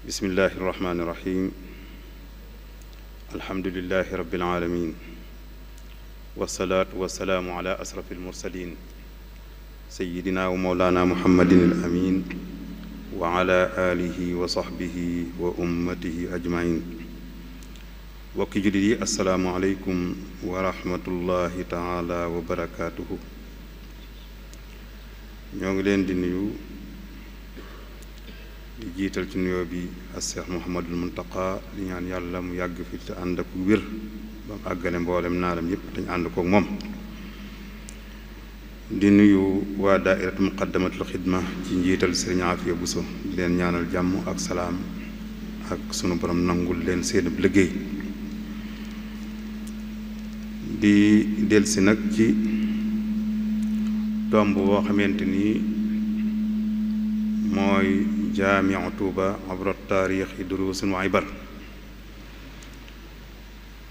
bismillahi irrahmani irrahim alhamdulilahi rabbil alamin wasalaatu wasalaamu ala asrafi almursalin sayidina wa mawlana muhammadin al amin wa ala alihi wa sahbihi wa ummatihi ajmain bokki jullit yi assalaamu aleykum wa rahmatullahi taala wa barakaatuhu ñoo ngi leen di nuyu di jiital ci nuyoo bi as-Seex Muhammadul Muntaqa di ñaan yàlla mu yàgg fi te ànd ak wér ba mu àggale mboolem naalam yépp dañu ànd kook moom di nuyu waa daairatu muqaddamatul xidma ci njiital Sëriñ Afiya Buso di leen ñaanal jàmm ak salaam ak sunu borom nangul leen seenub liggéey di delsi nag ci tomb boo xamante ni mooy jaamiu Tuuba abra taarixi duruusun wa ibar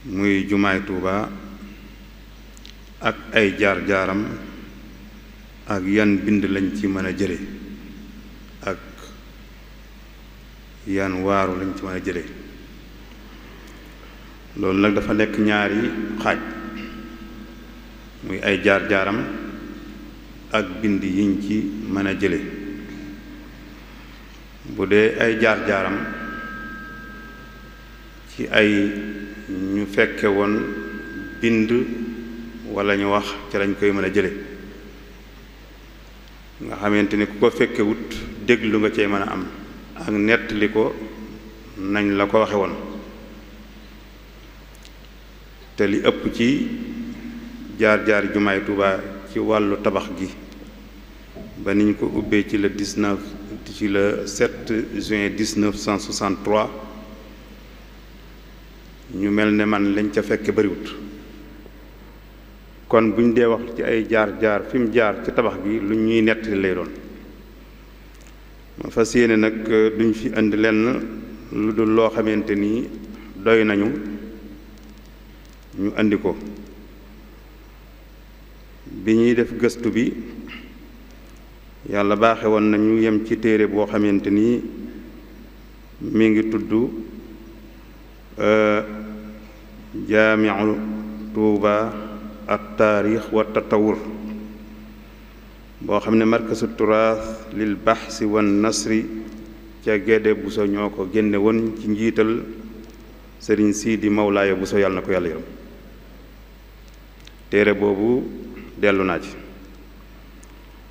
muy jumaay Tuuba ak ay jaar-jaaram ak yan bind lañ ci mën a jële ak yan waaru lañ ci mën a jële loolu nag dafa nekk ñaari xaaj muy ay jaar-jaaram ak bind yiñ ci mën a jële bu dee ay jaar-jaaram ci ay ñu fekke woon bind walla ñu wax ci lañ koy mën a jële nga xamante ni ku ko fekkewut déglu nga cee mën a am ak nettali ko nañ la ko waxe woon te li ëpp ci jaar-jaar jumaay Tuuba ci wàllu tabax gi ba niñ ko ubbee ci le 7 juin 1963 ñu mel ne man lañ ca fekke bariwut kon buñ dee wax ci ay jaar-jaar fi mu jaar ci tabax gi lu ñuy nettali lay doon ma fas yéene nag duñ fi indi lenn lu dul loo xamante ni doy nañu ñu indi ko bi ñuy def gëstu bi yàlla baaxe woon nañu yem ci téere boo xamante ni mi ngi tudd jaamiu Tuuba at taarix wa tatawur boo xam ne markasu turaas lil baxsi wan nasri ca Gédé Buso ñoo ko génne woon ci njiital sëriñ Siidi Mawlaaya Buso yàlla na ko yàlla yërëm téere boobu dellu naa ci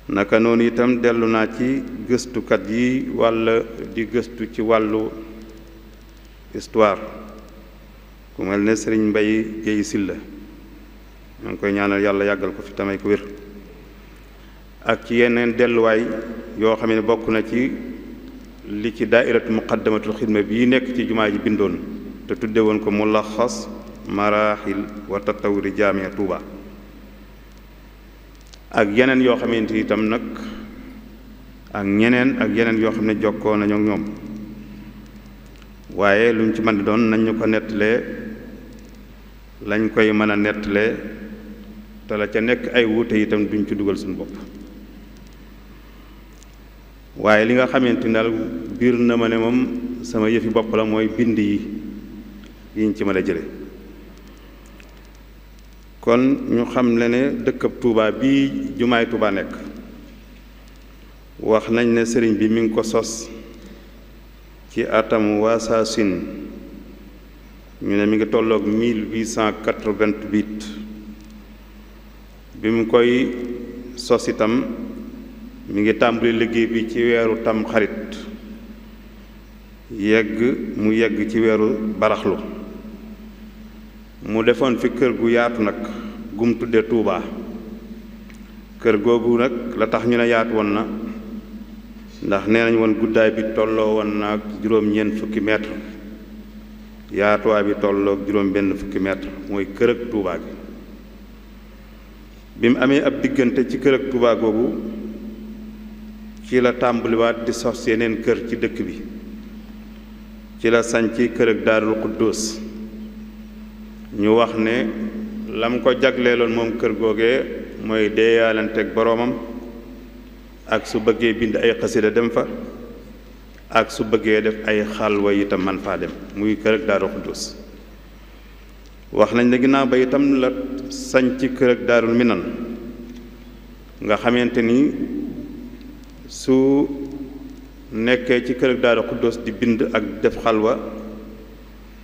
naka noonu itam dellu naa ci gëstukat yi walla di gëstu ci wàllu histoire ku mel ne sëriñ Mbay Géey Silla ñoo ngi koy ñaanal yàlla yàggal ko fi tamay ko wér ak ci yeneen delluwaay yoo xam ne bokk na ci li ci daairatu muqaddamatul xidma bii nekk ci jumaa ji bindoon te tudde woon ko mulaxas maraaxil wa tatawuri jaamia Tuuba ak yeneen yoo xamante ni itam nag ak yeneen yoo xam ne jokkoo nañu ak ñoom waaye lu mu ci mën di doon nañ ñu ko nettalee lañ koy mën a nettalee te la ca nekk ay wuute itam duñ ci dugal suñu bopp waaye li nga xamante ni daal biir na ma ne moom sama yëfi bopp la mooy bind yiñ ci mën a jële kon ñu xam le ne dëkkab Tuuba bii jumaay Tuuba nekk wax nañ ne sëriñ bi mi ngi ko sos ci atam waasaasin ñu ne mi ngi tolloog 1888 bi mu koy sos itam mi ngi tàmbali liggéey bi ci weeru tam xarit mu yegg ci weeru baraxlu mu defoon fi kër gu yaatu nag gum tudde Tuuba kër googu nag la tax ñu ne yaatu woon na ndax nee nañ woon guddaay bi tolloo woon na ak juróom-ñeent fukki mètre yaatuwaay bi tolloog juróom-benn fukki mètre mooy kër ak Tuuba gi bi mu amee ab diggante ci kër ak Tuuba googu ci la tàmbaliwaat di sos yeneen kër ci dëkk bi ci la sañc kër ak Daarul Xuddoos ñu wax ne lam ko jagleeloon moom kër googee mooy deeyaalanteeg boroomam ak su bëggee bind ay xasida dem fa ak su bëggee def ay xalwa itam man faa dem muy kër ak Daaru Xuddus wax nañ ne ginnaaw ba itam la sañ ci kër ak Daarul Minan nga xamante ni su nekkee ci kër ak Daaru Xuddus di bind ak def xalwa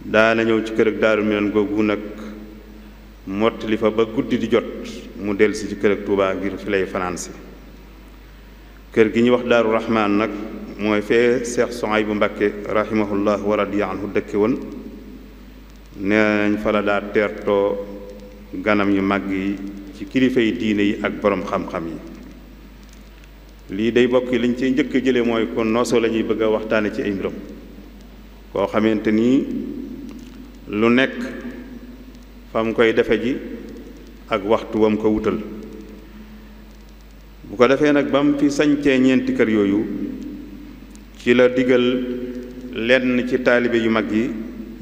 daana ñëw ci kër ak Daarul Minan googu nag mottali fa ba guddi di jot mu dellusi ci kër ak Tuubaa ngir fi lay fanaan si kër gi ñuy wax Daaru Rahmaan nag mooy fee Seex Suhaybu Mbàkke rahimahullah wa radiya anhu dëkke woon nee nañ fa la daa teertoo ganam yu mag yi ci kilifa yi diine yi ak borom xam-xam yi lii day bokk yi liñ ci njëkk a jële mooy kon noosoo la ñuy bëgg a waxtaane ci ay mbiram koo xamante nii lu nekk fa mu koy defe ji ak waxtu wam ko wutal bu ko defee nag ba mu fi sañcee ñeenti kër yooyu ci la digal lenn ci taalibe yu mag yi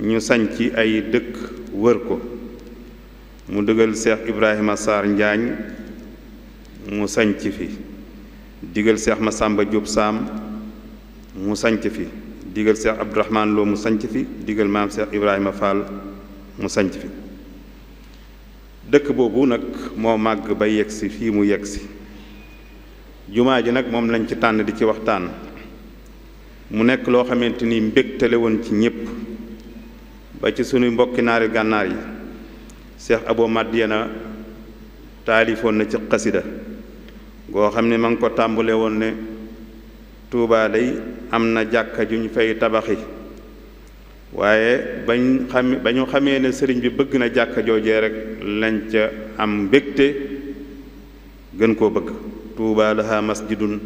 ñu sañ ci ay dëkk wër ko mu digal Seex Ibrahima Sarr Njaañ mu sañc fi digal Seex Masamba Jóob Saam mu sañc fi digal Seex Abdourahmaan Lo mu sañc fi digal maam Seex Ibrahima Fall mu sañc fi dëkk boobu nag moo màgg ba yegsi fii mu yegsi jumaa ji nag moom lañ ci tànn di ci waxtaan mu nekk loo xamante ni mbégtale woon ci ñépp ba ci sunuy mbokki naari gànnaar yi Seex Abo Madiyana taalifoon na ci xasida goo xam ne ma ngi ko tàmbale woon ne Tuubaa day am na jàkka ju ñu fay tabaxi waaye ba ñu xamee ne sëriñ bi bëgg na jàkka joojee rek lañ ca am mbégte gën koo bëgg Tuubaa laha masjidun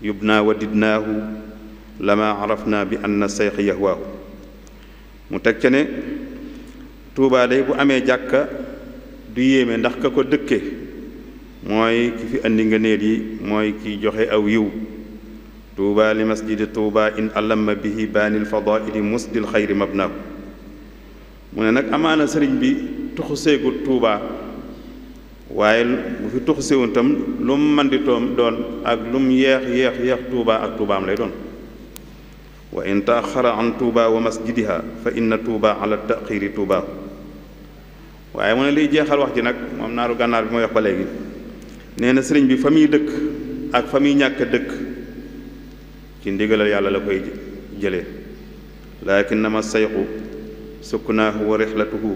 yubna wadidnaahu lama arafna bi anna sayx yahwaahu mu teg ca ne Tuubaa day bu amee jàkka du yéeme ndax ka ko dëkke mooy ki fi andi ngëneel yi mooy kiy joxe aw yiw Tuubaa li masjidi Tuubaa in alama bihi baanil fadaili musdil xayri mabnaahu mu ne nag amaana sëriñ bi tuxu seegul Tuubaa waaye bu fi tuxu seewun tam lu mu mën di doon ak lu mu yeex Tuubaa ak Tuubaam lay doon wa in taaxara an Tuubaa wa masjidiha fa inna Tuubaa ala taxiiri Tuubaa waaye mu ne liy jeexal wax ji nag moom naaru gànnaar bi mooy wax ba léegi nee na sëriñ bi fa muy dëkk ak fa muy ñàkk dëkk ci ndigalal yàlla la koy jëlee lakinnama sayxu suknaahu wa rixlatuhu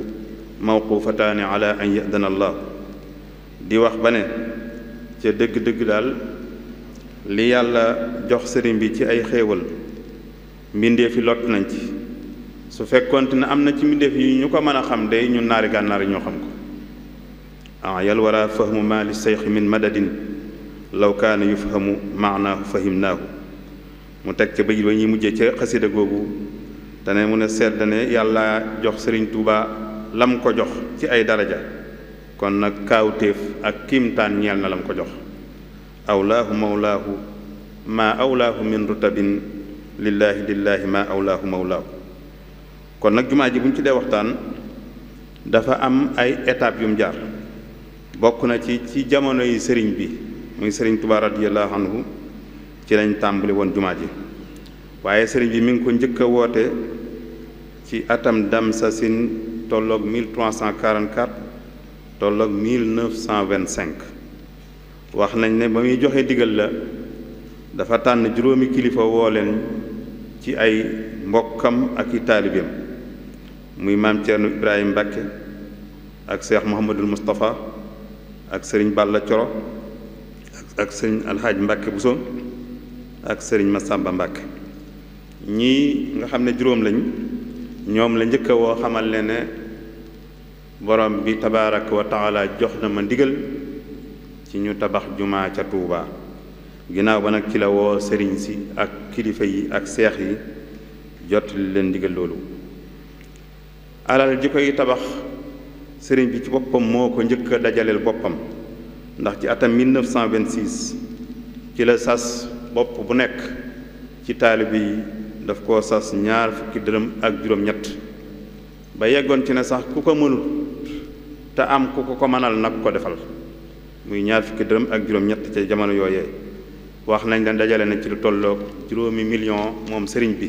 mawqufataani ala an yadana allah di wax ba ne ca dëgg-dëgg daal li yàlla jox sëriñ bi ci ay xéewal mbindeef yi lott nañ ci su fekkoonte ne am na ci mbindeef yi ñu ko mën a xam day ñun naari gànnaar yi ñoo xam ko yal wara fahmu ma li sayxi min madadin law kaana yufhamu maanaahu fahimnaahu mu teg ca bëj ba ñuy mujjee ca xasida googu te ne mu ne sedd ne yàlla jox sëriñ Tuubaa lam ko jox ci ay daraja kon nag kaawtéef ak kiimtaan ñeel na lam ko jox awlaahu mawlaahu maa awlaahu min rutabin lillaahi maa awlaahu mawlaahu kon nag jumaa ji bu ñu ci dee waxtaan dafa am ay étapes yu mu jaar bokk na ci jamono yi sëriñ bi muy sëriñ Tuubaa radiyallaahu anhu ci lañ tàmbali woon jumaa ji waaye sëriñ bi mi ngi ko njëkk a woote ci atam Damsasin tolloog 1344 tolloog 1925 wax nañ ne ba muy joxe digal la dafa tànn juróomi kilifa woo leen ci ay mbokkam ak i taalibeem muy maam Ceerno Ibrahima Mbàkke ak Cheikh Mouhamadul Moustapha ak sëriñ Balla Coro ak sëriñ Alxaaj Mbàkke Buso ak sëriñ Masamba Mbàkke ñii nga xam ne juróom lañ ñoom la njëkk a woo xamal leen ne borom bi tabaaraka wa taala jox na ma ndigal ci ñu tabax jumaa ca Tuubaa ginnaaw ba nag ci la woo sëriñ si ak kilifa yi ak seex yi jot leen ndigal loolu alal ji koy tabax sëriñ bi ci boppam moo ko njëkk a dajaleel boppam ndax ci atam 1926 ci la sas bopp bu nekk ci taalibe yi daf koo sas 20 dërëm ak juróom-ñett ba yeggoon ci ne sax ku ko mënut te am ku ko mënal nag ko defal muy 20 dërëm ak juróom-ñett ca jamono yooyee wax nañ leen dajale nañ ci lu tolloog 5 million moom sëriñ bi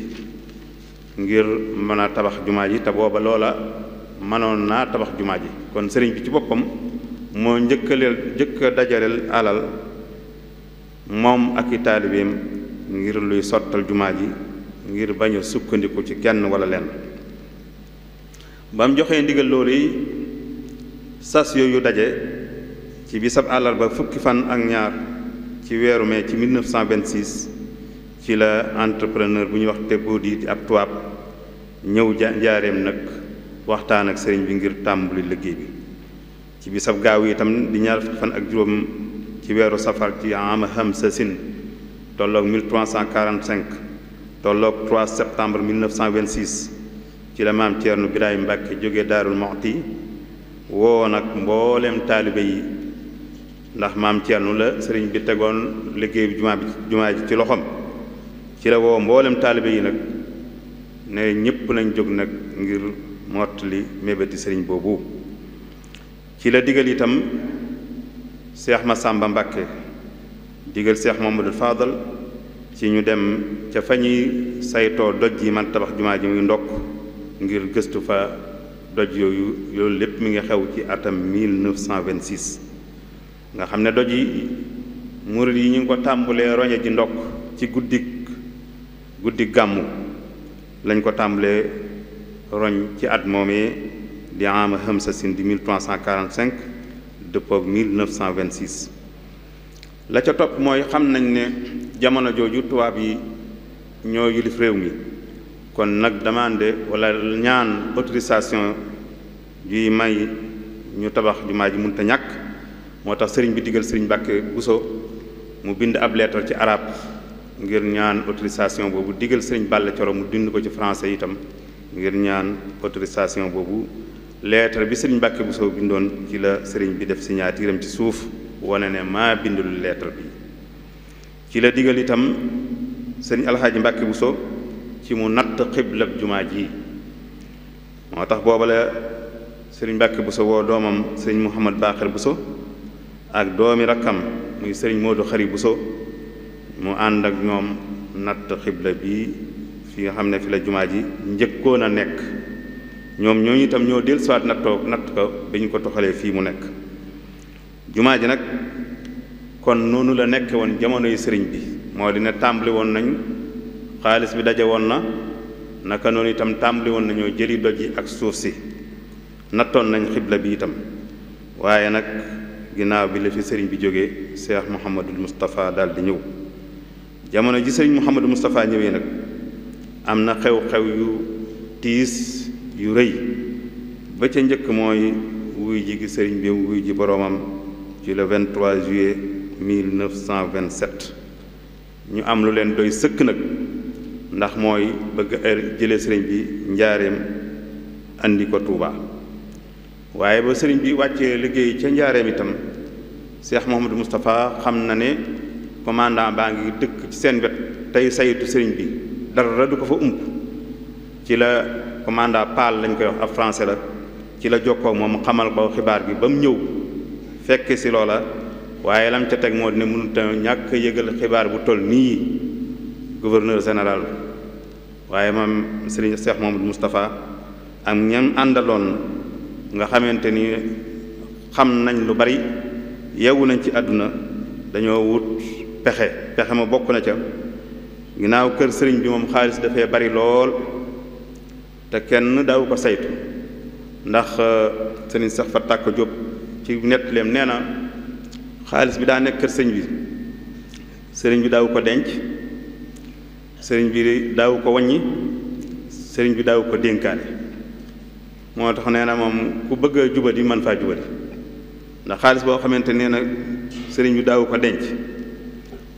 ngir mën a tabax jumaa ji te booba loola mënoon naa tabax jumaa ji kon sëriñ bi ci boppam moo njëkk a dajaleel alal moom ak i taalibeem ngir luy sottal jumaa ji ngir bañ a sukkandiku ci kenn wala lenn ba mu joxee ndigal loolu yi sas yooyu daje ci bisab àllarba fukki fan ak ñaar ci weeru mai ci 1926 ci la entrepreneur bu ñuy wax Tebboudi di ab tubaab ñëw njaareem nag waxtaan ak sëriñ bi ngir tàmbali liggéey bi ci bisab gaaw yi itam di ñaar fukki fan ak juróom ci weeru safar ci ama Hamsasin tolloog 1345 tolloog 3 septembre 1926 ci la maam Ceerno Birahim Mbàkke jóge Daarul Muxti woo nag mbooleem taalibe yi ndax maam Ceerno la sëriñ bi tegoon liggéey bi jumaa ji ci loxoom ci la woo mboolem taalibe yi nag ne ñépp nañ jóg nag ngir mottali mébéti sëriñ boobu ci la digal itam Seex Masàmba Mbàkke digal Seex Muhammadul Faadal ci ñu dem ca fa ñuy saytoo doj yi man tabax jumaa ji muy ndokk ngir gëstu fa doj yooyu loolu lépp mi ngi xew ci atam 1926 nga xam ne doj yi murid yi ñu ngi ko tàmbulee roñe ji ndokk ci guddi gàmmu lañ ko tàmbulee roñ ci at moomee di ama Hamsasin di 1345 dëppoog 1926 la ca topp mooy xam nañ ne jamono jooju tubaab yi ñoo yilif réew mi kon nag demandé wala ñaan autorisation juy may ñu tabax jumaa ji mënta ñàkk moo tax sëriñ bi digal sëriñ Mbàkke Buso mu bind ab lettre ci arab ngir ñaan autorisation boobu digal sëriñ Balla Coro mu bind ko ci français itam ngir ñaan autorisation boobu lettre bi sëriñ Mbàkke Buso bindoon ci la sëriñ bi def signature am ci suuf wane ne maa bindul lettre bi ci la digal itam sëriñ Alxaaji Mbàkke Buso ci mu natt xiblab jumaa ji moo tax booba la sëriñ Mbàkke Buso woo doomam sëriñ Muhammad Baaxir Buso ak doomi rakkam muy sëriñ Moodu Xari Buso mu ànd ak ñoom natt xibla bi fi nga xam ne fi la jumaa ji njëkkoon a nekk ñoom ñooñu itam ñoo dellusiwaat natt ko bi ñu ko toxalee fii mu nekk jumaa ji nag kon noonu la nekke woon jamono yu sëriñ bi moo di ne tàmbali woon nañ xaalis bi daje woon na naka noonu itam tàmbali woon nañoo jëli doj yi ak suuf si nattoon nañ xibla bi itam waaye nag ginnaaw bi la fi sëriñ bi jógee Cheikh Mouhamadul Moustapha daal di ñëw jamono ji sëriñ Mouhamadul Moustapha ñëwee nag am na xew-xew yu tiis yu rëy ba ca njëkk mooy wuy ji gi sëriñ bi wuy ji boroomam ci le 23 juillet 1927 ñu am lu leen doy sëkk nag ndax mooy bëgg jëlee sëriñ bi njaareem andi ko Tuuba waaye ba sëriñ bi wàccee liggéey ca njaareem itam Cheikh Mouhamadou Moustapha xam na ne commandant baa ngi dëkk ci seen wet tey saytu sëriñ bi dara du ko fa ump ci la commandant Paal lañ koy wax ab français la ci la jokkoo moom xamal ko xibaar bi ba mu ñëw fekk si loola waaye lam ca teg moo ne mënut a ñàkk yëgal xibaar bu toll nii gouverneur général waaye moom sëriñ Cheikh Mouhamadou Moustapha ak ñam àndaloon nga xamante ni xam nañ lu bari yeewu nañ ci àdduna dañoo wut pexe ma bokk na ca ginnaaw kër sëriñ bi moom xaalis dafay bari lool te kenn daaw ko saytu ndax sëriñ Cheikh Fatou Tàkko Diop ci nettaleem nee na xaalis bi daa nekk kër sëriñ bi daaw ko denc sëriñ bi daaw ko waññi sëriñ bi daaw ko dénkaane moo tax nee na moom ku bëgg a jubadi man faa jubadi ndax xaalis boo xamante nee na sëriñ bi daaw ko denc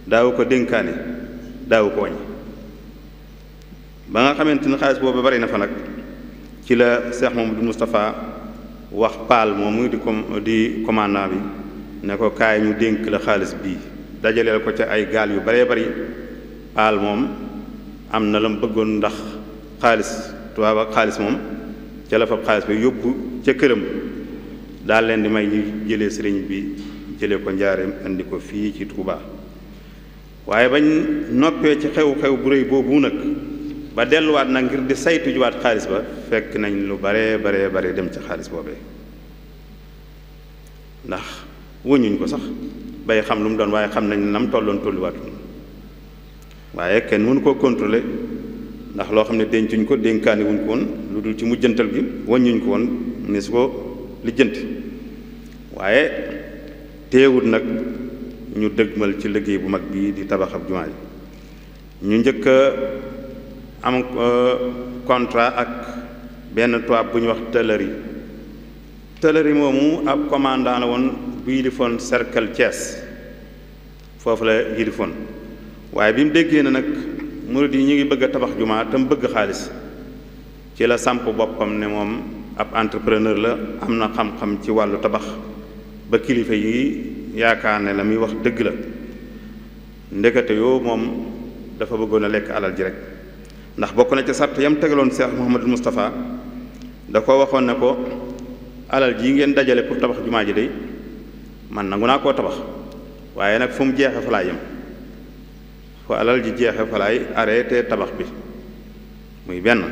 daaw ko dénkaane daaw ko waññi ba nga xamante ni xaalis boobu bari na fa nag ci la Cheikh Mouhamadou Moustapha wax Paal moom muy di commandant bi ne ko kaay ñu dénk la xaalis bii dajaleel ko ca ay gaal yu baree bari Paal moom am na la mu bëggoon ndax xaalis tubaab ak xaalis moom ca la fab xaalis bi yóbbu ca këram daal leen di may ñu jëlee sëriñ bi jëlee ko njaareem indi ko fii ci Touba waaye bañ noppee ci xew-xew bu rëy boobu nag ba delluwaat nag ngir di saytu juwaat xaalis ba fekk nañ lu bare dem ci xaalis boobee ndax wëñuñ ko sax bay xam lu mu doon waaye xam nañ nam tolloon tolluwaatu waaye kenn mënu koo contrôler ndax loo xam ne dencuñ ko dénkaani wuñ ko woon lu dul ci mujjantal gi wàññuñ ko woon ni su ko lijjanti waaye teewul nag ñu dëgmal ci liggéey bu mag bii di tabax ab jumaa ji ñu njëkk a am contrat ak benn tubaab bu ñu wax Tëlëri moomu ab commandant la woon bu yilifoon cercle Thiès foofu la yilifoon waaye bi mu déggee na nag murid yi ñu ngi bëgg a tabax jumaa te mu bëgg xaalis ci la samp boppam ne moom ab entrepreneur la am na xam-xam ci wàllu tabax ba kilifa yi yaakaar ne la muy wax dëgg la ndekete yoo moom dafa bëggoon a lekk alal ji rek ndax bokk na ci sart yam tegaloon Cheikh Mouhamadul Moustapha da ko waxoon ne ko alal ji ngeen dajale pour tabax jumaa ji day man nangu naa koo tabax waaye nag fu mu jeexe fa laa yem fu alal ji jeexe fa laay arrêté tabax bi muy benn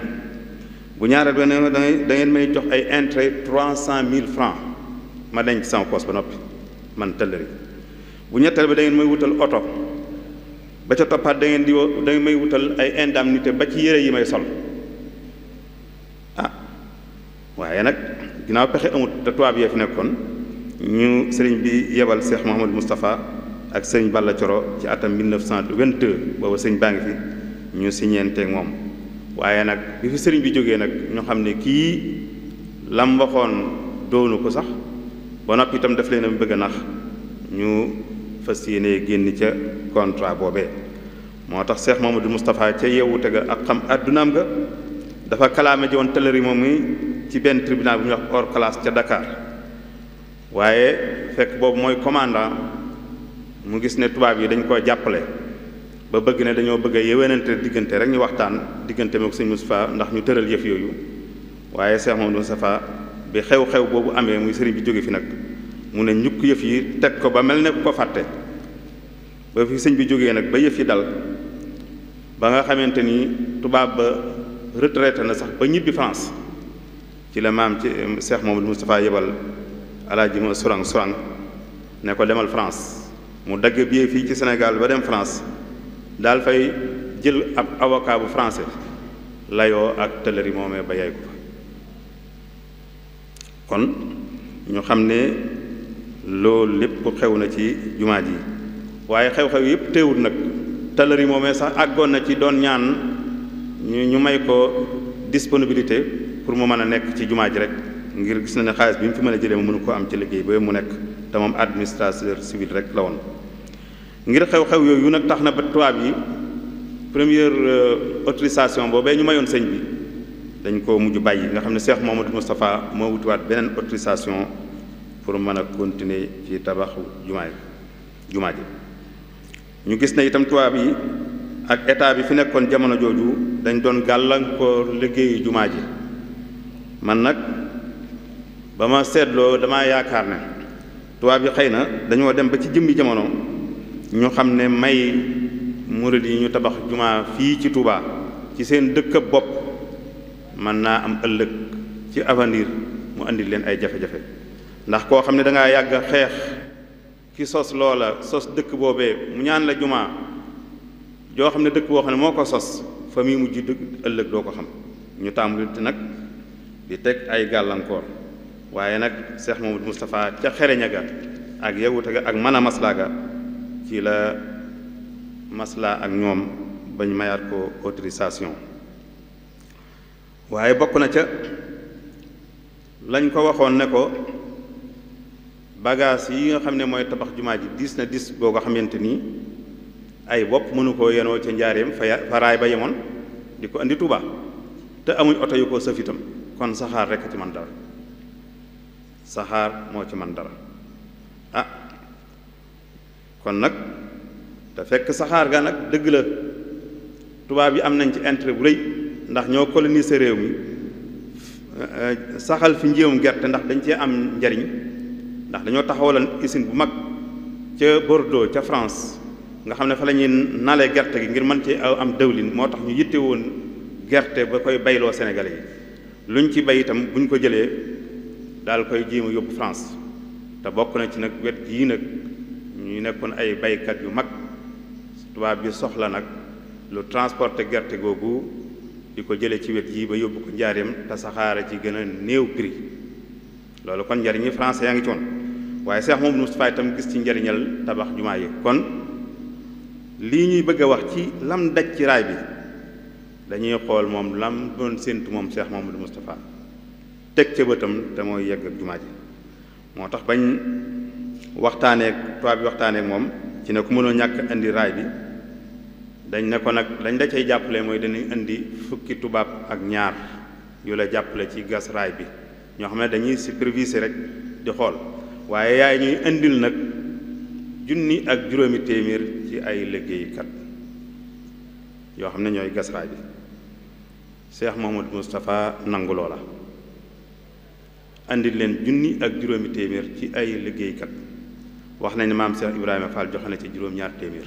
bu ñaareel ba ne da ngeen may jox ay intérêt 300,000 francs ma denc sama poos ba noppi man Tëlëri bu ñetteel ba da ngeen may wutal oto ba ca toppaat da ngeen may wutal ay indemnité ba ci yére yi may sol waaye nag ginnaaw pexe amut te tubaab yee fi nekkoon ñu sëriñ bi yebal Cheikh Mouhamadou Moustapha ak sëriñ Balla Coro ci atam 1922 booba sëriñ baa ngi fi ñu siñeenteeg moom waaye nag bi fi sëriñ bi jógee nag ñu xam ne kii lam waxoon doonu ko sax ba noppi itam daf leen a bëgg a nax ñu fas yéene génn ca contrat boobee moo tax Cheikh Mouhamadou Moustapha ca yeewute ga ak xam addunaam ga dafa kalaame ji woon Tëlëri moom mi ci benn tribunal bu ñuy wax hors classe ca Dakar waaye fekk boobu mooy commandant mu gis ne tubaab yi dañ koo jàppale ba bëgg ne dañoo bëgg a yéwénante diggante rek ñu waxtaan diggante mook sëñ Moustapha ndax ñu tëral yëf yooyu waaye Cheikh Mouhamadou Moustapha bi xew-xew boobu amee muy sëriñ bi jóge fi nag mu ne ñukk yëf yi teg ko ba mel ne ko fàtte ba fi sëñ bi jógee nag ba yëf yi dal ba nga xamante ni tubaab ba retraité na sax ba ñibbi France ci la maam ci Cheikh Mouhamadou Moustapha yebal alaaji ma surang ne ko demal France mu dagg billet fii ci Sénégal ba dem France daal fay jël ab avocat bu français layoo ak Tëlëri moomee ba yay ko fa kon ñu xam ne loolu lépp xew na ci jumaa ji waaye xew-xew yëpp teewul nag Tëlëri moomee sax àggoon na ci doon ñaan ñu may ko disponibilité pour mu mën a nekk ci jumaa ji rek ngir gis na ne xaalis bi mu fi mën a jëlee mu mënu ko am ci liggéey ba mu nekk te moom administrateur civil rek la woon ngir xew-xew yooyu nag tax na ba tubaab yi première autorisation boobee ñu mayoon sëñ bi dañ ko mujj bàyyi nga xam ne Cheikh Mouhamadou Moustapha moo wutiwaat beneen autorisation pour mën a continuer ci tabaxu jumaa ji ñu gis ne itam tubaab yi ak état bi fi nekkoon jamono jooju dañ doon gàllankoor liggéeyu jumaa ji man nag ba ma seetloo damaa yaakaar ne tubaab yi xëy na dañoo dem ba ci jëmmi jamono ñu xam ne may murid yi ñu tabax jumaa fii ci Touba ci seen dëkk bopp mën naa am ëllëg ci avenir mu andi leen ay jafe-jafe ndax koo xam ne dangaa yàgg a xeex ki sos loola sos dëkk boobee mu ñaan la jumaa joo xam ne dëkk boo xam ne moo ko sos fa muy mujj dëgg ëllëg doo ko xam ñu tàmbali nag di teg ay gàllankoor waaye nag Cheikh Mouhamadou Moustapha ca xereña ga ak yewute ga ak mën a maslaa ga ci la maslaa ak ñoom bañ mayaat ko autorisation waaye bokk na ca lañ ko waxoon ne ko bagage yi nga xam ne mooy tabax jumaa ji diis na diis boo ko xamante ni ay bopp mënu koo yenoo ca njaareem fa raay ba yemoon di ko andi Tuuba te amuñ oto yu ko sëf itam kon saxaar rekk ci man dara saxaar moo ci man dara kon nag te fekk saxaar ga nag dëgg la tubaab yi am nañ ci intérêt bu rëy ndax ñoo coloniser réew mi saxal fi njéewum gerte ndax dañ cee am njariñ ndax dañoo taxawalan usine bu mag ca Bordeaux ca France nga xam ne fa la ñuy nale gerte gi ngir mën ci am dëwlin moo tax ñu yitte woon gerte ba koy bayloo Sénégalais yi luñ ci bay itam buñ ko jëlee daal koy jéem a yóbbu France te bokk na ci nag wet yii nag ñu nekkoon ay baykat yu mag tubaab bi soxla nag lu transporter gerte googu di ko jëlee ci wet yii ba yóbbu ko njaareem te saxaara ci gën a néew prix loolu kon njariñi français yaa ngi ci woon waaye Cheikh Mouhamadou Moustapha itam gis ci njariñal tabax jumaa yi kon lii ñuy bëgg a wax ci lam daj ci raay bi dañuy xool moom lam doon séentu moom Cheikh Mouhamadou Moustapha teg ca bëtam te mooy yegg ak jumaa ji moo tax bañ waxtaaneek tubaab bi waxtaaneek moom ci ne ku mënoo ñàkk indi raay bi dañ ne ko nag lañ la cay jàppale mooy dañuy indi fukki tubaab ak ñaar yu la jàppale ci gas raay bi ñoo xam ne dañuy superviser rek di xool waaye yaay ñuy indil nag 1,000 ak juróomi téeméer ci ay liggéeykat yoo xam ne ñooy gas raay bi Cheikh Mouhamadou Moustapha nangu loola andil leen 1,000 ak juróomi téeméer ci ay liggéeykat wax nañ ne maam Cheikh Ibrahima Fall joxe na ci juróom-ñaar téeméer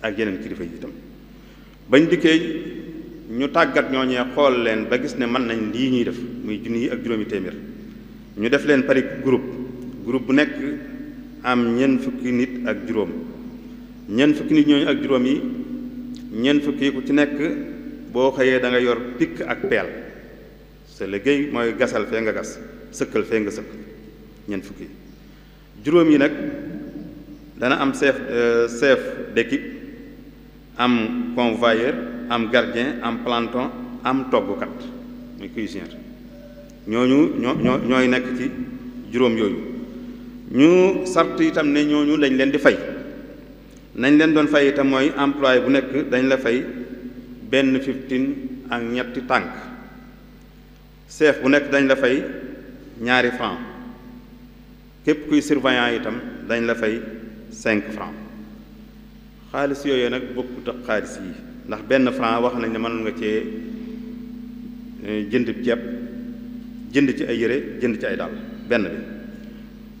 ak yeneen kilifa yi itam bañ dikkee ñu tàggat ñooñee xool leen ba gis ne mën nañ lii ñuy def muy 1,000 ak juróomi téeméer ñu def leen pari groupe bu nekk am ñeent fukki nit ak juróom ñeent fukki nit ñooñu ak juróom yi ñeent fukki ku ci nekk boo xëyee da nga yor pikk ak peel sa liggéey mooy gasal fee nga gas sëkkal fee nga sëkk ñeent fukki juróom yi nag dana am chef d'équipe am convoyeur am gardien am planton am toggkat muy cuisinier ñooy nekk ci juróom yooyu ñu sart itam ne ñooñu dañ leen di fay nañ leen doon fay itam mooy employé bu nekk dañ la fay benn 15 ak ñetti tànk chef bu nekk dañ la fay 2 francs képp kuy surveillant itam dañ la fay 5 francs xaalis yooyu nag bokkut ak xaalis yi ndax benn franc wax nañ ne mënoon nga cee jënd ceeb jënd ci ay yére jënd ci ay dàll benn bi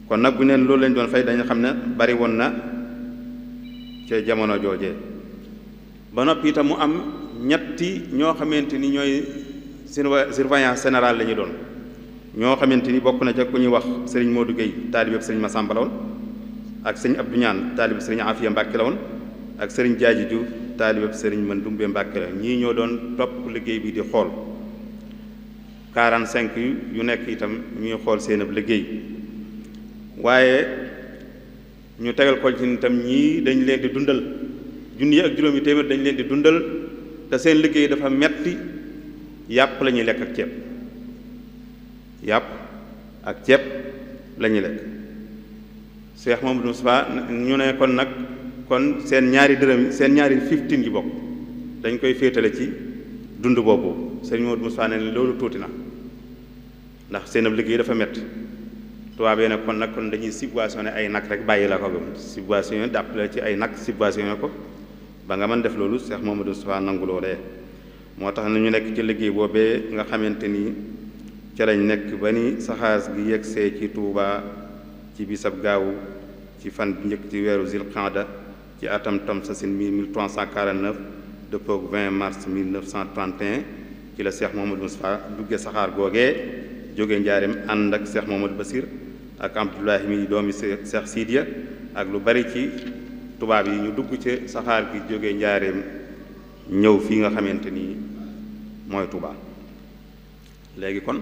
kon nag bu neen loolu lañ doon fay dañu xam ne bari woon na ca jamono joojee ba noppi itam mu am ñetti ñoo xamante ni ñooy surveillant général la ñu doon ñoo xamante ni bokk na ca ku ñuy wax sëriñ Modou Gueye taalibeb sëriñ Massamba la woon ak sëriñ Abdou Ñaan taalibeb sëriñ Afiya Mbàkke la woon ak sëriñ Jaaji Diouf taalibeb sëriñ Mandumbe Mbàkke la ñii ñoo doon topp liggéey bi di xool 45 yu nekk itam ñuy xool seen ab liggéey waaye ñu tegal ko ci itam ñii dañ leen di dundal 1,000 ak juróomi téeméer dañ leen di dundal te seen liggéey dafa metti yàpp la ñuy lekk ak ceeb yàpp ak ceeb la ñuy lekk Cheikh Mouhamadou Moustapha ñu ne kon nag kon seen ñaari dërëm seen ñaari 15 yi bokk dañ koy féetale ci dund boobu Sëriñ Mouhamadou Moustapha ne loolu tuuti na ndax seen ab liggéey dafa métti tubaab yi nag kon dañuy subventionné ay nag rek bàyyi la ko gëm subventionné dàppale ci ay nag subventionné ko ba nga mën def loolu Cheikh Mouhamadou Moustapha nangu loolee moo tax na ñu nekk ci liggéey boobee nga xamante ni ca lañ nekk ba ni saxaas gi yegsee ci Touba ci bisab gaawu ci fan bi njëkk ci weeru Zilqaada ci atam Tamsasin 1349 dëppook 20 mars 1931 ci la Cheikh Mouhamadou Moustapha dugge saxaar googee jóge njaareem ànd ak Cheikh Mouhamadou Basir ak Abdoulahi mi doomi Cheikh Sidiya ak lu bari ci tubaab yi ñu dugg ci saxaar gi jóge njaareem ñëw fii nga xamante ni mooy Touba léegi kon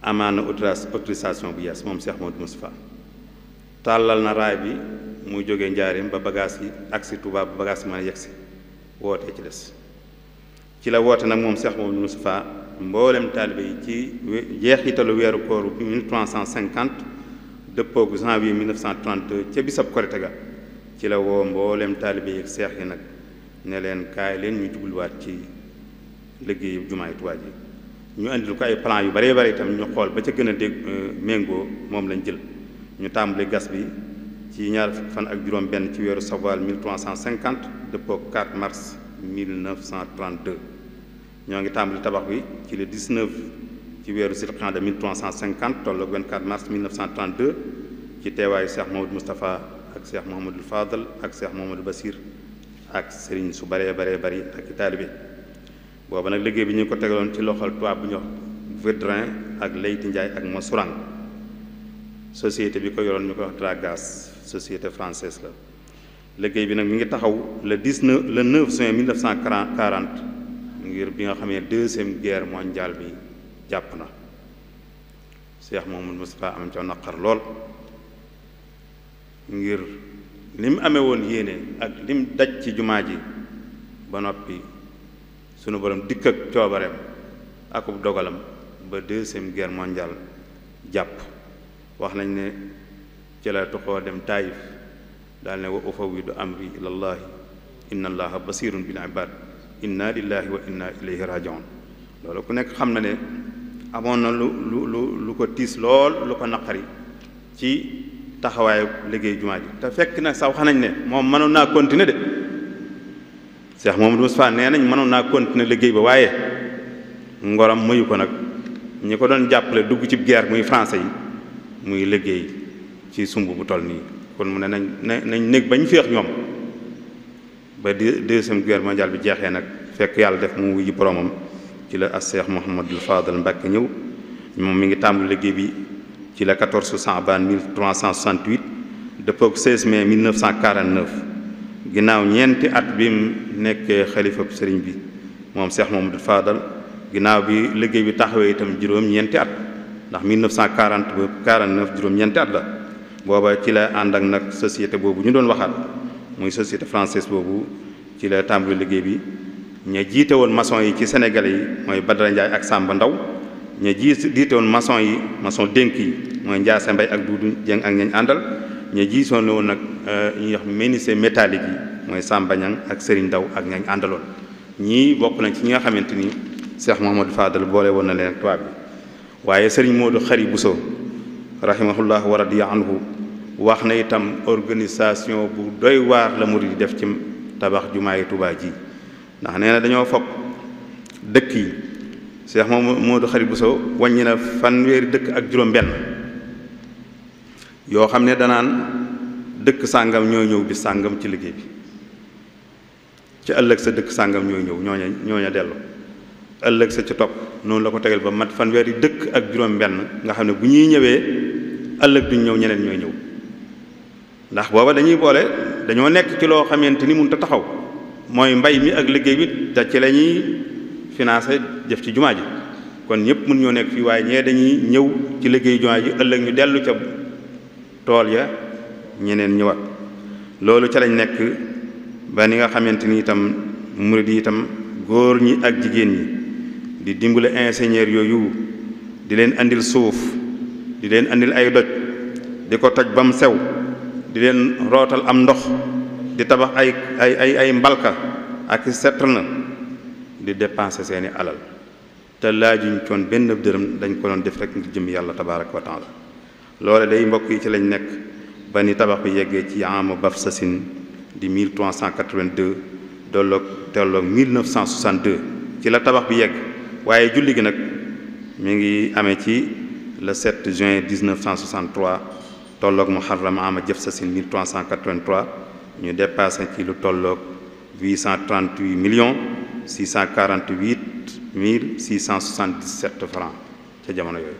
amaan na autorisation bu yees moom Cheikh Mouhamadou Moustapha tàllal na raay bi muy jóge njaareem ba bagage yi agsi Touba ba bagage yi mën a yegsi wootee ci des ci la woote nag moom Cheikh Mouhamadou Moustapha mboolem taalibe yi ci jeexitalu weeru kooru 1350 dëppoogu janvier 1932 ca bisab korite ga ci la woo mboolem taalibe yi ak seex yi nag ne leen kaay leen ñu jubluwaat ci liggéeyu jumaay Tuubaa ji ñu andil ko ay plan yu bare bare itam ñu xool ba ca gën a dégg méngoo moom lañ jël ñu tàmbali gas bi ci ñaar fan ak juróom benn ci weeru Sawaal 1350 dëppoog 4 mars 1932 ñoo ngi tàmbali tabax bi ci le 19 ci weeru Zilqaada 1350 tolloog 24 mars 1932 ci teewaayu Cheikh Mouhamadou Moustapha ak Cheikh Mouhamadul Fadal ak Cheikh Mouhamadul Basir ak sëriñ su baree bari ak i taalibe booba nag liggéey bi ñu ko tegaloon ci loxol tubaab bu ñu wax Védrin ak Leyti Ndiaye ak Massourang société bi ko yoroon ñu ko wax Dragas société française la liggéey bi nag mi ngi taxaw le 9 juin 1940 ngir bi nga xamee deuxième guerre mondiale bi jàpp na Cheikh Mouhamadou Moustapha am ca naqar lool ngir li mu amee woon yéene ak lim daj ci jumaa ji ba noppi sunu borom dikk ak coobareem akub dogalam ba deuxième guerre mondiale jàpp wax nañ ne ci la tuxoo dem Taïf daal ne wa ufawwidu amri ilallahi inna allaha basirun bil ibad inna lillahi wa inna ilayhi rajiun loolu ku nekk xam na ne amoon na lu ko tiis lool lu ko naqari ci taxawaayu liggéey jumaa ji te fekk na sax wax nañ ne moom mënoon naa continuer de Cheikh Mouhamadou Moustapha nee nañ mënoon naa continuer liggéey ba waaye ngoram mayu ko nag ñi ko doon jàppale dugg ci guerre muy français yi muy liggéey ci sumb bu toll nii kon mu ne nañ néeg bañ féex ñoom ba deuxième guerre mondiale bi jeexee nag fekk yàlla def mu wuyu boromam ci la as Cheikh Mouhamadul Fadal Mbàkke ñëw moom mi ngi tàmbali liggéey bi ci la 14 Saabaan 1368 dëppook 16 mai 1949 ginnaaw ñeenti at bi mu nekkee xalifa sëriñ bi moom Cheikh Mouhamadul Fadal ginnaaw bi liggéey bi taxawee itam juróom-ñeenti at ndax 1940 ba 49 juróom-ñeenti at la booba ci la ànd ak nag société boobu ñu doon waxaat muy société française boobu ci la tàmbali liggéey bi ña jiite woon maçon yi ci Sénégalais yi mooy Badara Ndiaye ak Samba Ndaw ña jiite woon maçon yi maçon dénk yi mooy Ndiasse Mbay ak Duudu Jeng ak ñañ àndal ña jiitoon woon nag ñuy wax menuisier métallique yi mooy Samba Ñang ak Serigne Ndaw ak ñañ àndaloon ñii bokk nañ ci ñi nga xamante ni Cheikh Mouhamadou Fadal boole woon na leen ak tubaab bi waaye Serigne Modou Khari Bousso rahimahullah wa radiya anhu wax na itam organisation bu doy waar la murid di def ci tabax jumaa yi Tuubaa ji ndax nee na dañoo fopp dëkk yi Cheikh Modou Khari Bousso wàññi na fanweeri dëkk ak juróom-benn yoo xam ne danaan dëkk sàngam ñoo ñëw bi sàngam ci liggéey bi ci ëllëg sa dëkk sàngam ñooy ñëw ñooña dellu ëllëg sa ci topp noonu la ko tegal ba mat fanweeri dëkk ak juróom-benn nga xam ne bu ñuy ñëwee ëllëg duñ ñëw ñeneen ñooy ñëw ndax booba dañuy boole dañoo nekk ci loo xamante ni mënut a taxaw mooy mbay mi ak liggéey bi te ci la ñuy financé jëf ci jumaa ji kon ñëpp mën ñoo nekk fii waaye ñee dañuy ñëw ci liggéey jumaa ji ëllëg ñu dellu ca tool ya ñeneen ñëwaat loolu ca lañ nekk ba ni nga xamante ni itam murid yi itam góor ñi ak jigéen ñi di dimbale ingénieur yooyu di leen andil suuf di leen andil ay doj di ko toj ba mu sew di leen rootal am ndox di tabax ay mbalka ak citerne di dépenser seeni alal te laajuñ coon benn dërëm dañ ko doon def rek ngir jëm yàlla tabaaraka wa taala loole day mbokk yi ci lañ nekk ba ni tabax bi yeggee ci amu Bafsasin di 1382 tolloog 1962 ci la tabax bi yegg waaye julli gi nag mi ngi amee ci le 7 juin 1963 tolloog Muharram ama Jafsasin 1383 ñu dépassé ci lu tolloog 838 millions 648 mille 677 francs ca jamono yooyu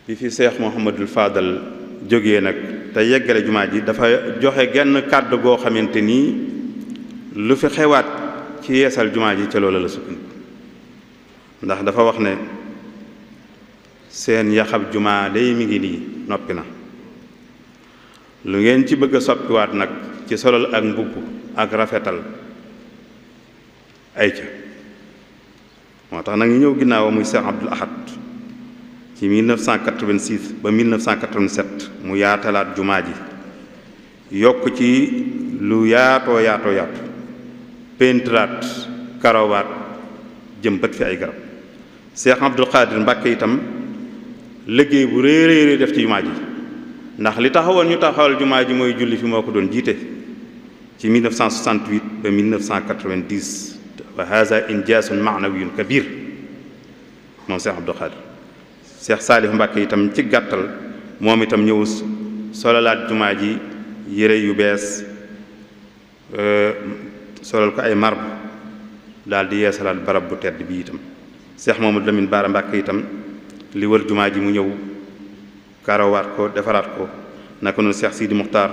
bi fi Cheikh Mouhamadul Fadal jógee nag te yeggale jumaa ji dafa joxe genn kàddu goo xamante nii lu fi xewaat ci yeesal jumaa ji ca loola la sukkandiku ndax dafa wax ne seen yaxab jumaa day mi ngi nii noppi na lu ngeen ci bëgg a soppiwaat nag ci solal ak mbubb ak rafetal ay ca moo tax nag ñu ñëw ginnaaw muy Cheikh Abdoul Ahad ci 1986 ba 1987 mu yaatalaat jumaa ji yokk ci lu yaatoo péntiraat karawaat jëmbat fi ay garab Cheikh Abdoul Khadir Mbàkke itam liggéey bu réeréeré def ci jumaa ji ndax li taxawoon ñu taxawal jumaa ji mooy julli fi moo ko doon jiite ci 1968 ba 1990 wa haza injaasun maanawiyun kabir moom Cheikh Abdoul Khadir Cheikh Saalih Mbàkke itam ci gàttal moom itam ñëw solalaat jumaa ji yére yu bees solal ko ay marbre daal di yeesalaat barab bu tedd bi itam Cheikh Mamadou Lamine Bara Mbàkke itam li wër jumaa ji mu ñëw karawaat ko defaraat ko naka noonu Cheikh Sidi Muxtaar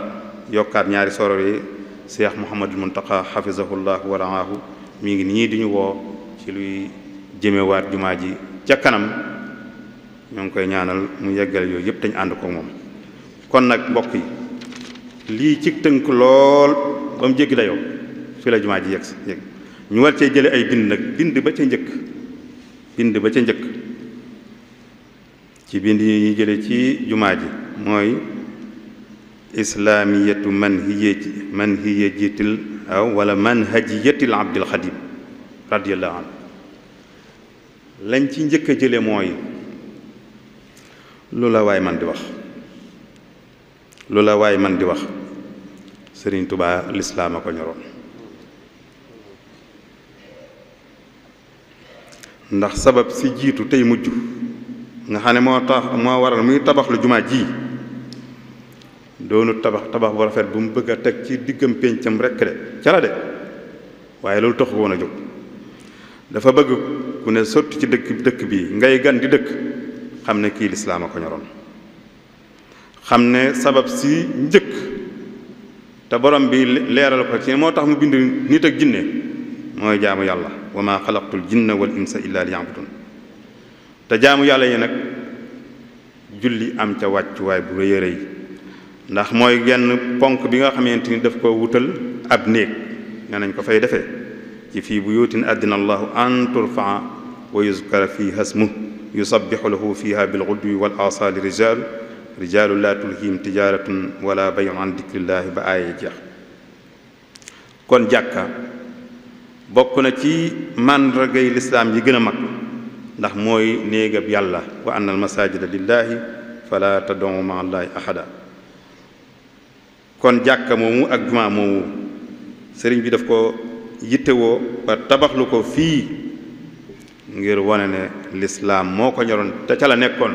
yokkaat ñaari soror yi Cheikh Mouhamadul Muntaqa xafisahullah wa raahu mi ngi nii di ñu woo ci luy jëmewaat jumaa ji ca kanam ñoo ngi koy ñaanal mu yeggal yooyu yëpp dañ ànd ko moom. kon nag mbokk yi lii ci tënk lool ba mu jéggi dayoo fi la jumaa ji yegg ñu war cee jële ay bind nag bind ba ca njëkk ci bind yi ñuy jële ci jumaa ji mooy islaamiyatu manhiyatil wala manhajiyatil abdil xadim radiyallahu anhu lañ ci njëkk a jële mooy lu la waay man di wax Sëriñ Tubaa lislaam a ko ñoroon ndax sabab si jiitu tey mujj nga xam ne moo waral muy tabax lu jumaa ji doonu tabax bu rafet bu mu bëgg a teg ci diggam péncam rekk de ca la de waaye loolu taxu woon a jóg dafa bëgg ku ne sotti ci dëkk bi ngay gan di dëkk xam ne kii lislaam a ko ñoroon xam ne sabab si njëkk te borom bi leeral ko ci moo tax mu bind nit ak jinne mooy jaamu yàlla wa maa xalaqtul jinna wal insa illa liya'budun te jaamu yàlla yi nag julli am ca wàccuwaay bu rëy a rëy ndax mooy genn ponk bi nga xamante ni daf ko wutal ab néeg nga nañ ko fay defee ci fii buyuutin addina allahu an turfaa wa yuzkara fiiha ismuhu yusabbihu lahu fiiha bilghudwi wal aasaali rijaalu laa tulhiihim tijaaratun wala bay'un an dikrillaahi ba aaya jeex. kon jàkka bokk na ci màndargay lislaam yi gën a mag ndax mooy néegab yàlla wa anna al masaajida lillaahi fala tad'u ma'a allaahi ahada. kon jàkka moomu ak jumaa moomu sëriñ bi daf ko yittewoo ba tabaxlu ko fii ngir wane ne lislaam moo ko ñoroon te ca la nekkoon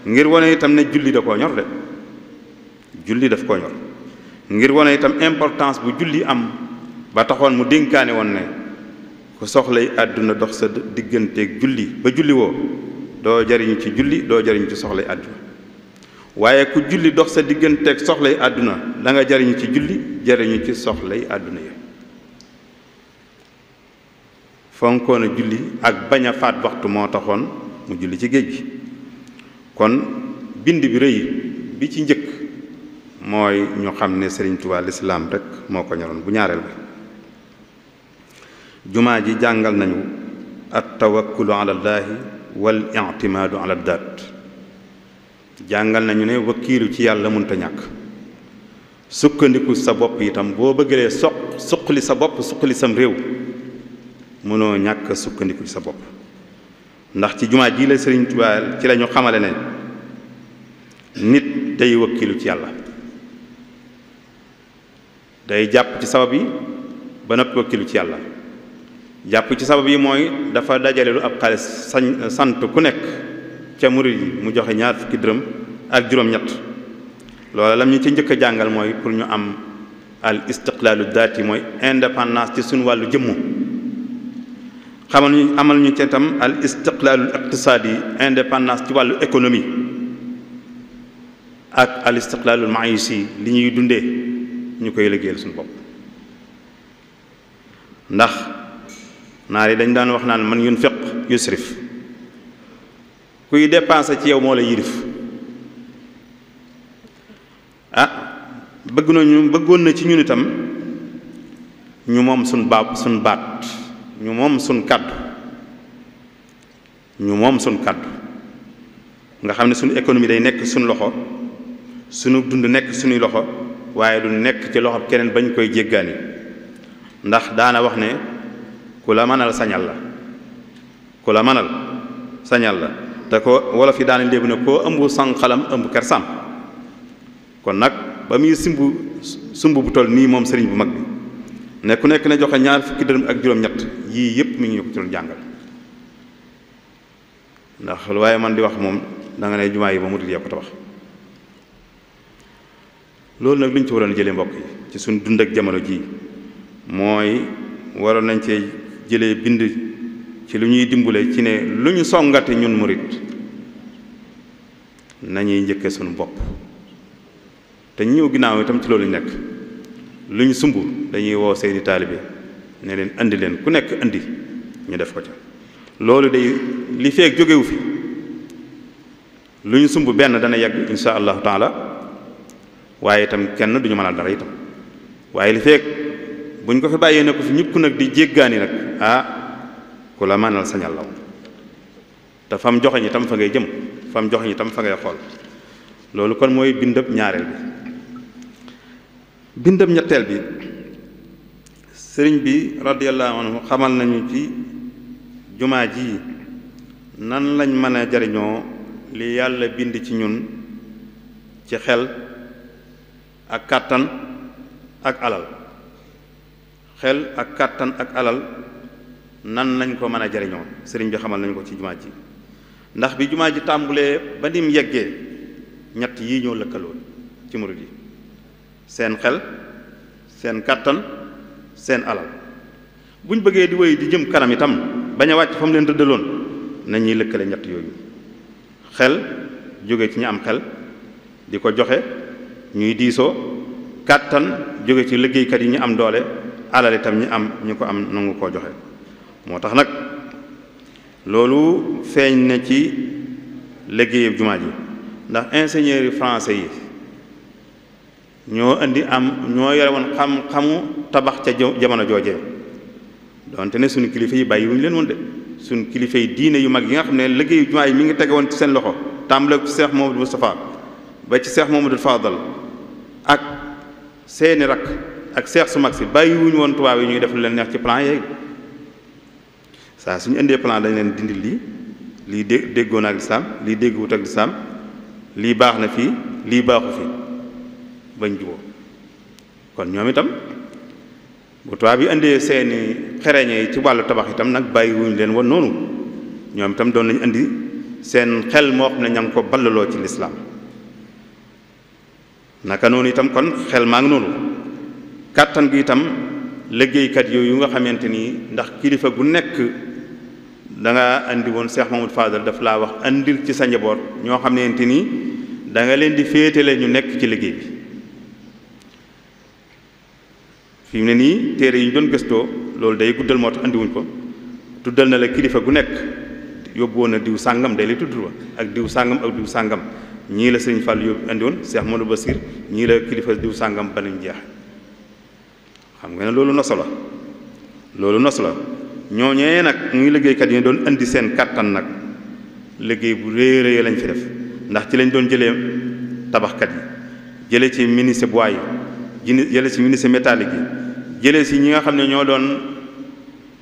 ngir wane itam ne julli da koo ñor de julli daf koo ñor ngir wane itam importance bu julli am ba taxoon mu dénkaane woon ne ku soxlay àdduna dox sa digganteeg julli ba julli woo doo jariñu ci julli doo jariñu ci soxlay àdduna waaye ku julli dox sa digganteeg soxlay àdduna da nga jariñu ci julli jariñu ci soxlay àdduna yi fonkoon a julli ak bañ a faat waxtu moo taxoon mu julli ci géej gi. kon bind bi rëy bi ci njëkk mooy ñu xam ne Sëriñ Tuubaa lislaam rek moo ko ñoroon. bu ñaareel bi jumaa ji jàngal nañu at tawakkulu ala llaahi wal i'timaadu ala daat jàngal nañu ne wakkiilu ci yàlla mënta ñàkk sukkandiku sa bopp itam boo bëggee suqali sa bopp suqali sam réew mënoo ñàkk sukkandiku ci sa bopp ndax ci jumaa ji la Sëriñ Tuubaa ci la ñu xamale ne nit day wakkilu ci yàlla day jàpp ci sabab yi ba noppi wakkilu ci yàlla jàpp ci sabab yi mooy dafa dajale lu ab xaalis sant ku nekk ca murid yi mu joxe 20 dërëm ak juróom-ñett loola lam ñu ci njëkk a jàngal mooy pour ñu am al istiqlaalu daati mooy indépendance ci suñu wàllu jëmmu amal ñu ci itam al istiqlaalul iqtisaadi indépendance ci wàllu économie ak al istiqlaalul maïsi li ñuy dundee ñu koy liggéeyal suñu bopp ndax naar yi dañ daan wax naan man yunfiq yusrif kuy dépensé ci yow moo la yirif bëggoon na ci ñun itam ñu moom suñ baat ñu moom suñ kàddu nga xam ne suñu économie day nekk suñu loxo suñu dund nekk suñuy loxo waaye du nekk ci loxo keneen bañ koy jéggaani ndax daana wax ne ku la mënal sañal la te ko wolof yi daana léebu ne koo ëmb sànqalam ëmb kersam kon nag ba muy sumb bu toll nii moom sëriñ bu mag bi ne ku nekk ne joxe 20 dërëm ak juróom-ñett yii yëpp mi ngi ñu ko ci doon jàngal ndax lu waaye man di wax moom da nga ne jumaa yi ba mu tudd ko tabax loolu nag lu ñu ci waroon jëlee mbokk yi ci suñ dund ak jamono jii mooy waroon nañ cee jëlee bind ci lu ñuy dimbale ci ne lu ñu songate ñun murit nañuy njëkke suñu bopp te ñëw ginnaaw itam ci loolu ñu nekk lu ñu sumb dañuy woo seeni taalibe ne leen andi leen ku nekk andi ñu def ko ca loolu day li feek jógewu fi lu ñu sumb benn dana yegg insha allahu taala waaye itam kenn duñu mënal dara itam waaye li feek buñ ko fi bàyyee ne ko fi ñukk nag di jéggaani nag ku la mënal sañal la te fam joxe ñi tam fa ngay jëm fam joxe ñi tam fa ngay xool loolu kon mooy bindab ñaareel bi bindab ñetteel bi sëriñ bi radiyallahu anhu xamal nañu ci jumaa ji nan lañ mën a jariñoo li yàlla bind ci ñun ci xel ak kàttan ak alal xel ak kàttan ak alal nan lañ ko mën a jariñoo sëriñ bi xamal nañu ko ci jumaa ji ndax bi jumaa ji tàmbulee ba nim yeggee ñett yii ñoo lëkkaloo ci murid yi seen xel seen kàttan seen alal buñ bëggee di wéy di jëm kanam itam bañ a wàcc fa mu leen rëddaloon nañuy lëkkale ñett yooyu xel jóge ci ñi am xel di ko joxe ñuy diisoo kàttan jóge ci liggéeykat yi ñu am doole alal itam ñu ko am nangu koo joxe moo tax nag loolu feeñ na ci liggéeyu jumaa ji ndax ingénieurs yi français yi ñoo yore woon xam-xamu tabax ca jamono joojee donte ne suñu kilifa yi bàyyi wuñu leen woon de suñu kilifa yi diine yu mag yi nga xam ne liggéeyu jumaa yi mi ngi tege woon ci seen loxo tàmbale ci Cheikh Mamadou Moustapha ba ci Cheikh Mamadou Fadal ak seeni rak ak Cheikh su mag si bàyyi wuñu woon tubaab yi ñuy def lu leen neex ci plan yeeg saa suñu indee plan dañ leen dindi lii déggoon ak lislaam lii dégguwut ak lislaam lii baax na fii lii baaxu fi bañ juboo kon ñoom itam bu tubaab yi indee seeni xereñe yi ci wàllu tabax itam nag bàyyi wuñu leen woon noonu ñoom itam doon nañu indi seen xel moo xam ne ña ngi ko ballaloo ci lislaam naka noonu itam kon xel maa ngi noonu kàttan gi itam liggéeykat yooyu nga xamante ni ndax kilifa gu nekk da nga andi woon Cheikh Mamadou Fadal daf laa wax andil ci sa njaboot ñoo xamante ni da nga leen di féetale ñu nekk ci liggéey bi fi mu ne nii téere yi ñu doon gëstoo loolu day guddal moo tax andiwuñ ko tuddal na la kilifa gu nekk yóbbu woon na diw sàngam day lay tuddul wa ak diw sàngam ak diw sàngam ñii la sëñ Fall yóbbu andi woon Cheikh Modou Bassir ñii la kilifa diw sàngam ba nuñ jeex xam nga ne loolu nosu la ñooñee nag muy liggéeykat yi doon indi seen kàttan nag liggéey bu réy lañ fi def ndax ci lañ doon jëlee tabaxkat yi jëlee ci menuisier bois yi jëlee ci menuisier métallique yi jëlee ci ñi nga xam ne ñoo doon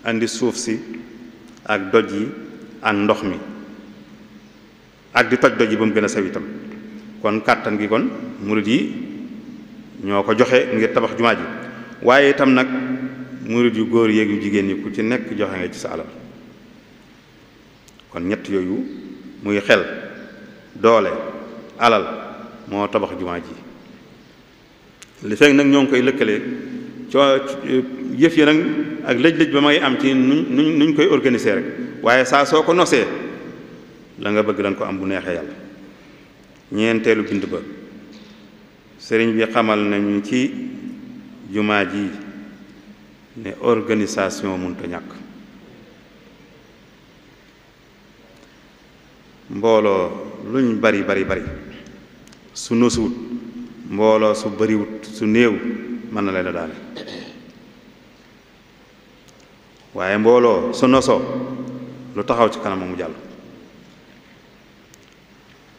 andi suuf si ak doj yi ak ndox mi ak di toj doj yi ba mu gën a sew itam kon kàttan gi kon murid yi ñoo ko joxe ngir tabax jumaa ji waaye itam nag murid yu góor yeeg yu jigéen ñi ku ci nekk joxe nga ci sa alal kon ñett yooyu muy xel doole alal moo tabax jumaa ji li fekk nag ñoo ngi koy lëkkale yëf yi nag ak lëj-lëj ba may am ci nuñ koy organiser rek waaye saa soo ko nosee la nga bëgg dañ ko am bu neexee yàlla ñeenteelu bind ba sëriñ bi xamal nañu ci jumaa ji ne organisation mënut a ñàkk mbooloo luñ bari su nosuwut mbooloo su bariwut su néew mën na leen a daane waaye mbooloo su nosoo lu taxaw ci kanam mu jàll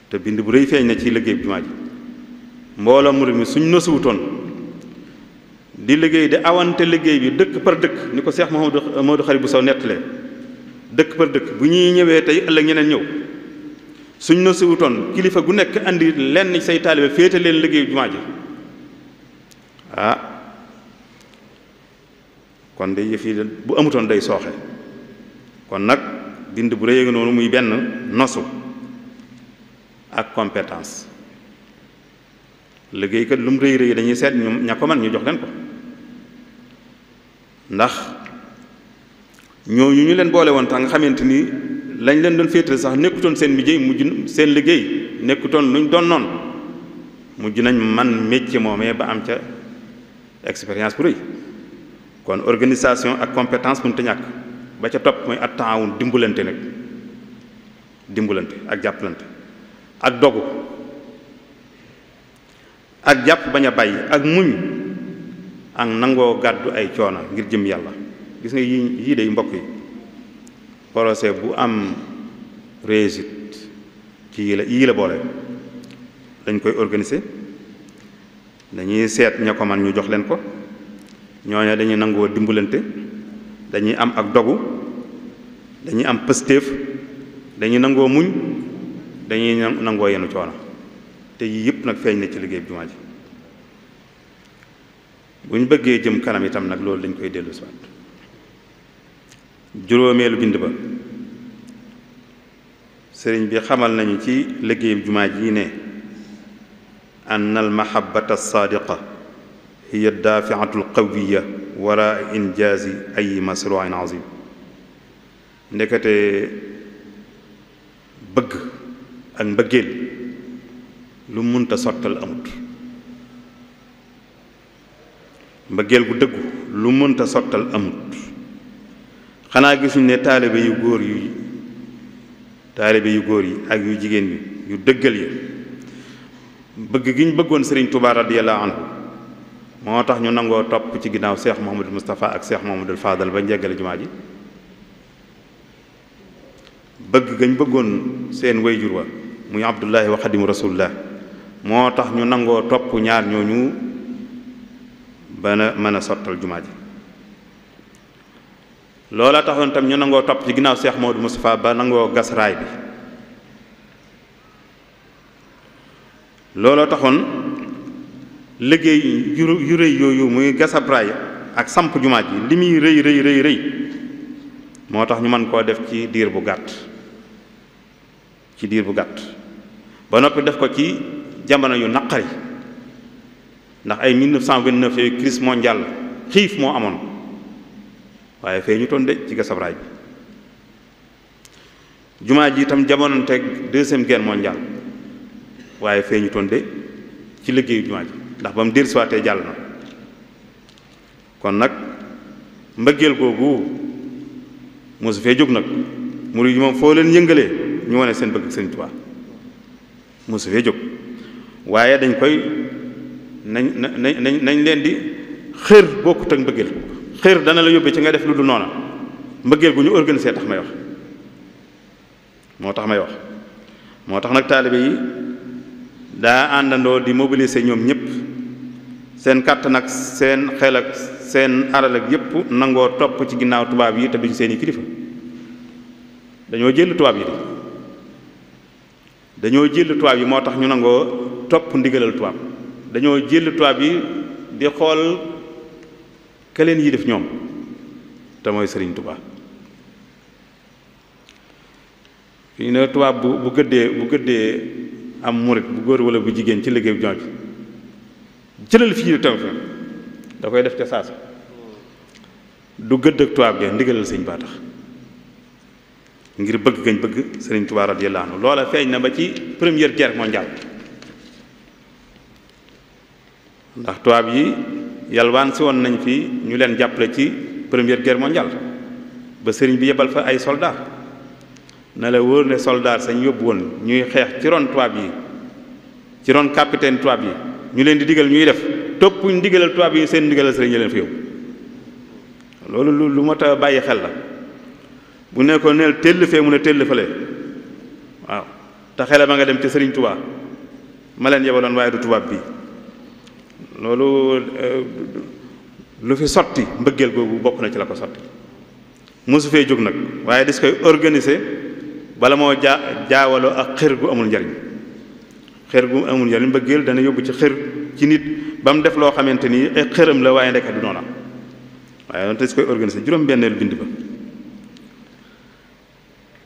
te bind bu rëy feeñ na ci liggéey bi jumaa ji mbooloo murid mi suñ nosuwutoon di liggéey di awante liggéey bi dëkk par dëkk ni ko Cheikh Mouhamadou Khari bu Sow nettalee dëkk par dëkk bu ñuy ñëwee tey ëllëg ñeneen ñëw suñ na siwutoon kilifa gu nekk andi lenn say taalibe féete leen liggéey jumaa ji kon day yëf yi bu amutoon day sooxe kon nag bind bu rëy nga noonu muy benn nosu ak compétence liggéeykat lu mu rëy rëy dañuy seet ñoom ña ko man ñu jox leen ko ndax ñooñu ñu leen boole woon tax nga xamante ni lañ leen doon féetale sax nekkutoon seen liggéey mujj seen liggéey nekkutoon luñ doon noonu mujj nañ man métier moomee ba am ca expérience bu rëy kon organisation ak compétence mënut a ñàkk ba ca topp mooy at taawun dimbalante nag dimbalante ak jàppalante ak dogu ak jàpp bañ a bàyyi ak muñ ak nangoo gàddu ay coono ngir jëm yàlla gis nga yii day mbokk yi projet bu am réussite ci yii la boole dañ koy organiser dañuy seet ña ko man ñu jox leen ko ñooñu dañuy nangoo dimbalante dañuy am ak dogu dañuy am pëstéef dañuy nangoo muñ dañuy nangoo yenu coono te yii yëpp nag feeñ na ci liggéey bi jumaa ji bu ñu bëggee jëm kanam itam nag loolu dañ koy dellu si waat juróomeelu bind ba sëriñ bi xamal nañu ci liggéey bi jumaa ji ne an al mahabbata saadiqa hiya daafiatu alqawiya wara injaazi ay masruin azim ndekete bëgg ak mbëggeel lu munta sottal amut mbëggeel gu dëggu lu munta sottal amut xanaa gisuñ ne taalibe yu góor yi ak yu jigéen yi yu dëggal yi bëgg gi ñu bëggoon Sëriñ Tuubaa radiyallahu anhu moo tax ñu nangoo topp ci ginnaaw Cheikh Mouhamadul Moustapha ak Cheikh Mouhamadul Fadal ba njeggale jumaa ji bëgg gañ bëggoon seen wayjur wa muy Abdullahi wa Xadimu Rasulullah moo tax ñu nangoo topp ñaar ñooñu bana mën a sottal jumaa ji loola taxoon tam ñu nangoo topp ci ginnaaw Cheikh Mouhamadul Moustapha ba nangoo gas raay bi looloo taxoon liggéey yu rëy yooyu muy gasab raay ak samp jumaa ji li muy rëy moo tax ñu mën koo def ci diir bu gàtt ba noppi def ko ci jamono yu naqari ndax ay 1929 yooyu crise mondiale xiif moo amoon waaye fee ñu toon de ci gasab raay bi jumaa ji itam jamono teg deuxième guerre mondiale waaye fee ñu toon de ci liggéeyu jumaa ji ndax ba mu dellusiwaatee jàll na kon nag mbëggeel googu mosu fee jóg nag murid yi moom foo leen yëngalee ñu wane seen bëgg Sëriñ Tuubaa mosu fee jóg waaye dañ koy nañ leen di xër bokkut ak mbëggeel xër dana la yóbbee ci nga def lu du noona mbëggeel gu ñu organisé tax may wax moo tax nag taalibe yi daa àndandoo di mobiliser ñoom ñëpp seen kàttan ak seen xel ak seen alal ak yëpp nangoo topp ci ginnaaw tubaab yi te duñ seeni kilifa dañoo jël tubaab yi moo tax ñu nangoo topp ndigalal tubaab dañoo jël tubaab yi di xool ka leen yi def ñoom te mooy Sëriñ Tuubaa fii ne tubaab bu gëddee am murit bu góor wala bu jigéen ci liggéey bu jumaa ji jëlal fii tam fi da koy def ca saasa du gëdd ak tubaab ge ndigalal sëñ baa tax ngir bëgg gañ bëgg Sëriñ Tuubaa radiyallaahu anhu loola feeñ na ba ci première guerre mondiale ndax tubaab yi yalwaan si woon nañ fi ñu leen jàppale ci première guerre mondiale ba sëriñ bi yebal fa ay soldat na la wóor ne soldat sañ yóbbu woon ñuy xeex ci ron tubaab yi ci ron capitaine tubaab yi ñu leen di digal ñuy def toppuñ ndigalal tubaab yi seen ndigalal sëriñ ñu leen fi yóbbu loolu lu mat a bàyyi xel la bu nekkoon neel tell fee mu ne tell fale waaw te xele ma nga dem ci Sëriñ Tuubaa ma leen yebaloon waaye du tubaab bi loolu lu fi sotti mbëggeel googu bokk na ci la ko sotti mosu fee jóg nag waaye dis koy organiser bala moo jaawaloo ak xër gu amul njariñ mbëggeel dana yóbbu ci xër ci nit ba mu def loo xamante ni ay xëram la waaye ndekk du noona waaye noonu te dis koy organiser juróom-benneelu bind ba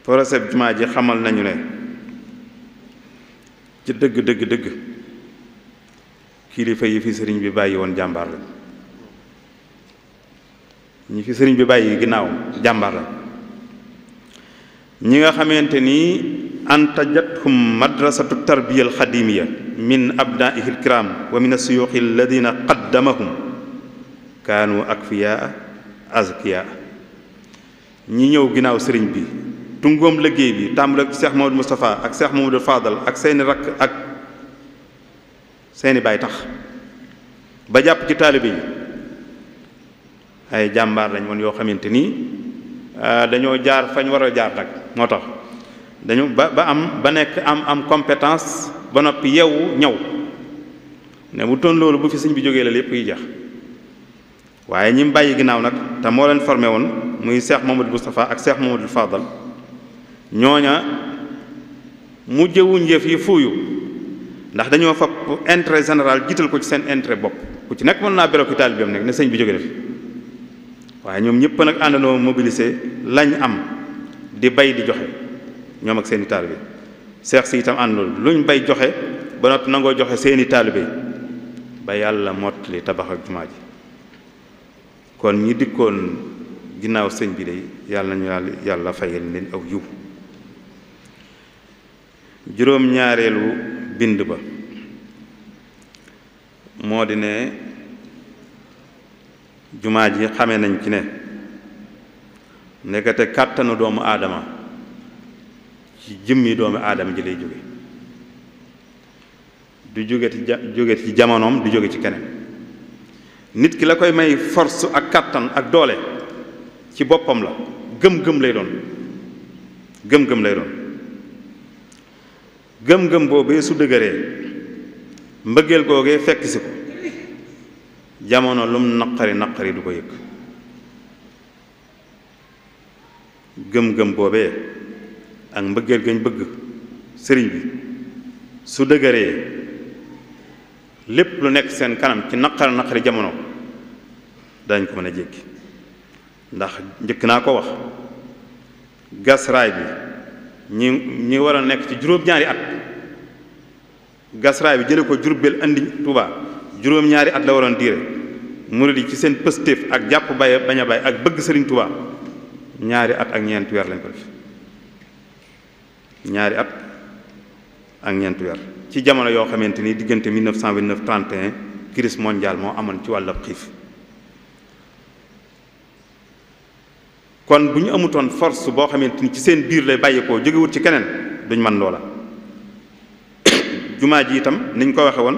projet jumaa ji xamal nañu ne ci dëgg kilifa yi fi sëriñ bi bàyyi woon jàmbaar la ñi fi sëriñ bi bàyyi ginnaaw jàmbaar la ñi nga xamante ni antajathum madrasatu tarbiya alxadimiya min abnaihi alkiram wa min asuyuqi alladina qaddamahum kaanu akfiyaa azkiya ñi ñëw ginnaaw sëriñ bi tungoom liggéey bi tàmbale ak Cheikh Mamadou Moustapha ak Cheikh Mamadou Fadal ak seeni rakk ak seeni baay tax ba jàpp ci taalibe yi ay jàmbaar lañ woon yoo xamante ni dañoo jaar fañ war a jaar nag moo tax dañu ba nekk am compétence ba noppi yeewu ñëw ne bu toon loolu bu fi sëñ bi jógee la lépp yi jeex waaye ñi mu bàyyi ginnaaw nag te moo leen formé woon muy Cheikh Mamadou Moustapha ak Cheikh Mamadou Fadal ñooña mu jëwuñ yëf yi fuuyu ndax dañoo fab intérêt général jiital ko ci seen intérêt bopp ku ci nekk mën naa beroki taalibeem nekk ne sëñ bi jóge def waaye ñoom ñëpp nag àndandoo mobilisé lañ am di bay di joxe ñoom ak seeni taalibe seex si itam ànd loolu luñ bay joxe ba noppi nangoo joxe seeni taalibe ba yàlla mottali tabax ak jumaa ji kon ñi dikkoon ginnaaw sëñ bi de yàlla nañu yàlla fayal leen aw yiw juróom-ñaareelu bind ba moo di ne jumaa ji xame nañ ci ne nekkate kàttanu doomu aadama ci jëmmi doomu aadama ji lay jóge du jóge ci jamonoom du jóge ci keneen nit ki la koy may force ak kàttan ak doole ci boppam la gëm-gëm lay doon gëm-gëm lay doon gëm-gëm boobee su dëgëree mbëggeel googee fekk si ko jamono lum naqari du ko yëg gëm-gëm boobee ak mbëggeel gañ bëgg sëriñ bi su dëgëree lépp lu nekk seen kanam ci naqari jamono dañ ko mën a jéggi ndax njëkk naa ko wax gas raay bi ñi war a nekk ci juróom-ñaari at gas raay bi jële ko Jurbel andi Tuubaa juróom-ñaari at la waroon diire murid yi ci seen pëstéef ak jàpp bañ a bay ak bëgg sëriñ Tuubaa ñaari at ak ñeenti weer lañ ko def ñaari at ak ñeenti weer ci jamono yoo xamante ni diggante 1929 31 crise mondiale moo amoon ci wàllu xiif kon bu ñu amutoon force boo xamante ni ci seen biir lay bàyyeekoo jógewut ci keneen duñ man loola jumaa ji itam niñ ko waxe woon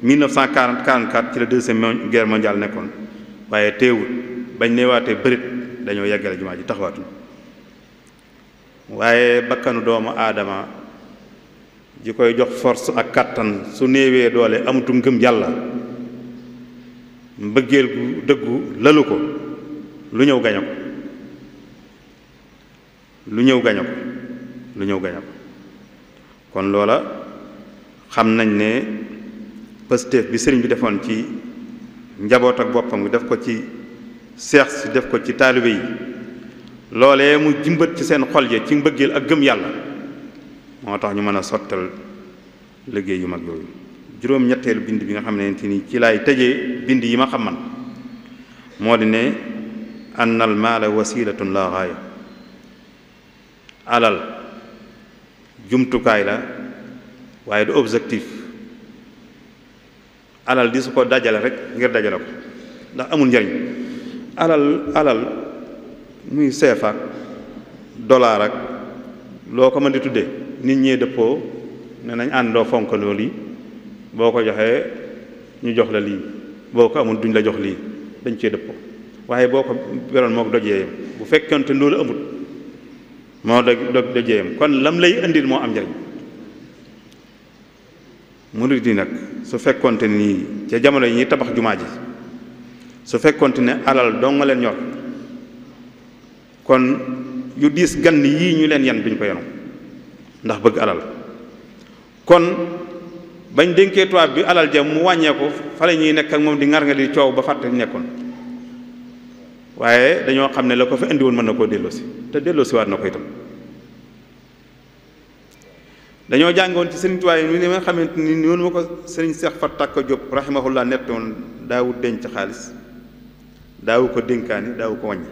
1940 44 ci la deuxième guerre mondiale nekkoon waaye teewul bañ neewaatee bërit dañoo yeggale jumaa ji taxawaatuñ waaye bakkanu doomu aadama ji koy jox force ak kàttan su néewee doole amutu ngëm yàlla mbëggeel gu dëggu lalu ko lu ñëw gaño ko lu ñëw gaño ko kon loola xam nañ ne pëstéef bi sëriñ bi defoon ci njaboot ak boppam gi def ko ci seex si def ko ci taalibe yi loolee mu jimbat ci seen xol yi ci mbëggeel ak gëm yàlla moo tax ñu mën a sottal liggéey yu mag yooyu juróom-ñetteelu bind bi nga xam ne ni ci laay tëjee bind yi ma xam man moo di ne anna al maala wasilatun la gaaya alal jumtukaay la waaye du objectif alal di su ko dajale rek ngir dajale ko ndax amul njariñ alal muy seefa ak dollar ak loo ko mën di tuddee nit ñee dëppoo ne nañ àndoo fonk loolu yi boo ko joxee ñu jox la lii boo ko amul duñ la jox lii dañ cee dëppoo waaye boo ko beroon moo ko dojee yam bu fekkente loolu amul moo dojee yam kon lam lay indil moo am njariñ murid yi nag su fekkonte nii ca jamono yi ñuy tabax jumaa ji su fekkonte ne alal doo nga leen ñor kon yu diis gann yii ñu leen yan duñ ko yenu ndax bëgg alal kon bañ dénkee tubaab bi alal ja mu wàññeeku fa la ñuy nekk ak moom di ngar nga di coow ba fàtte nekkoon waaye dañoo xam ne la ko fa indi woon mën na koo delloosi te delloosi waat na ko itam dañoo jàngoon ci Sëriñ Tuubaa ni nga xamante ni noonu ma ko Sëriñ Seex Fat Tàkko Jóob rahimahullah nettoon daawu denc xaalis daawu ko dénkaani daawu ko wàññi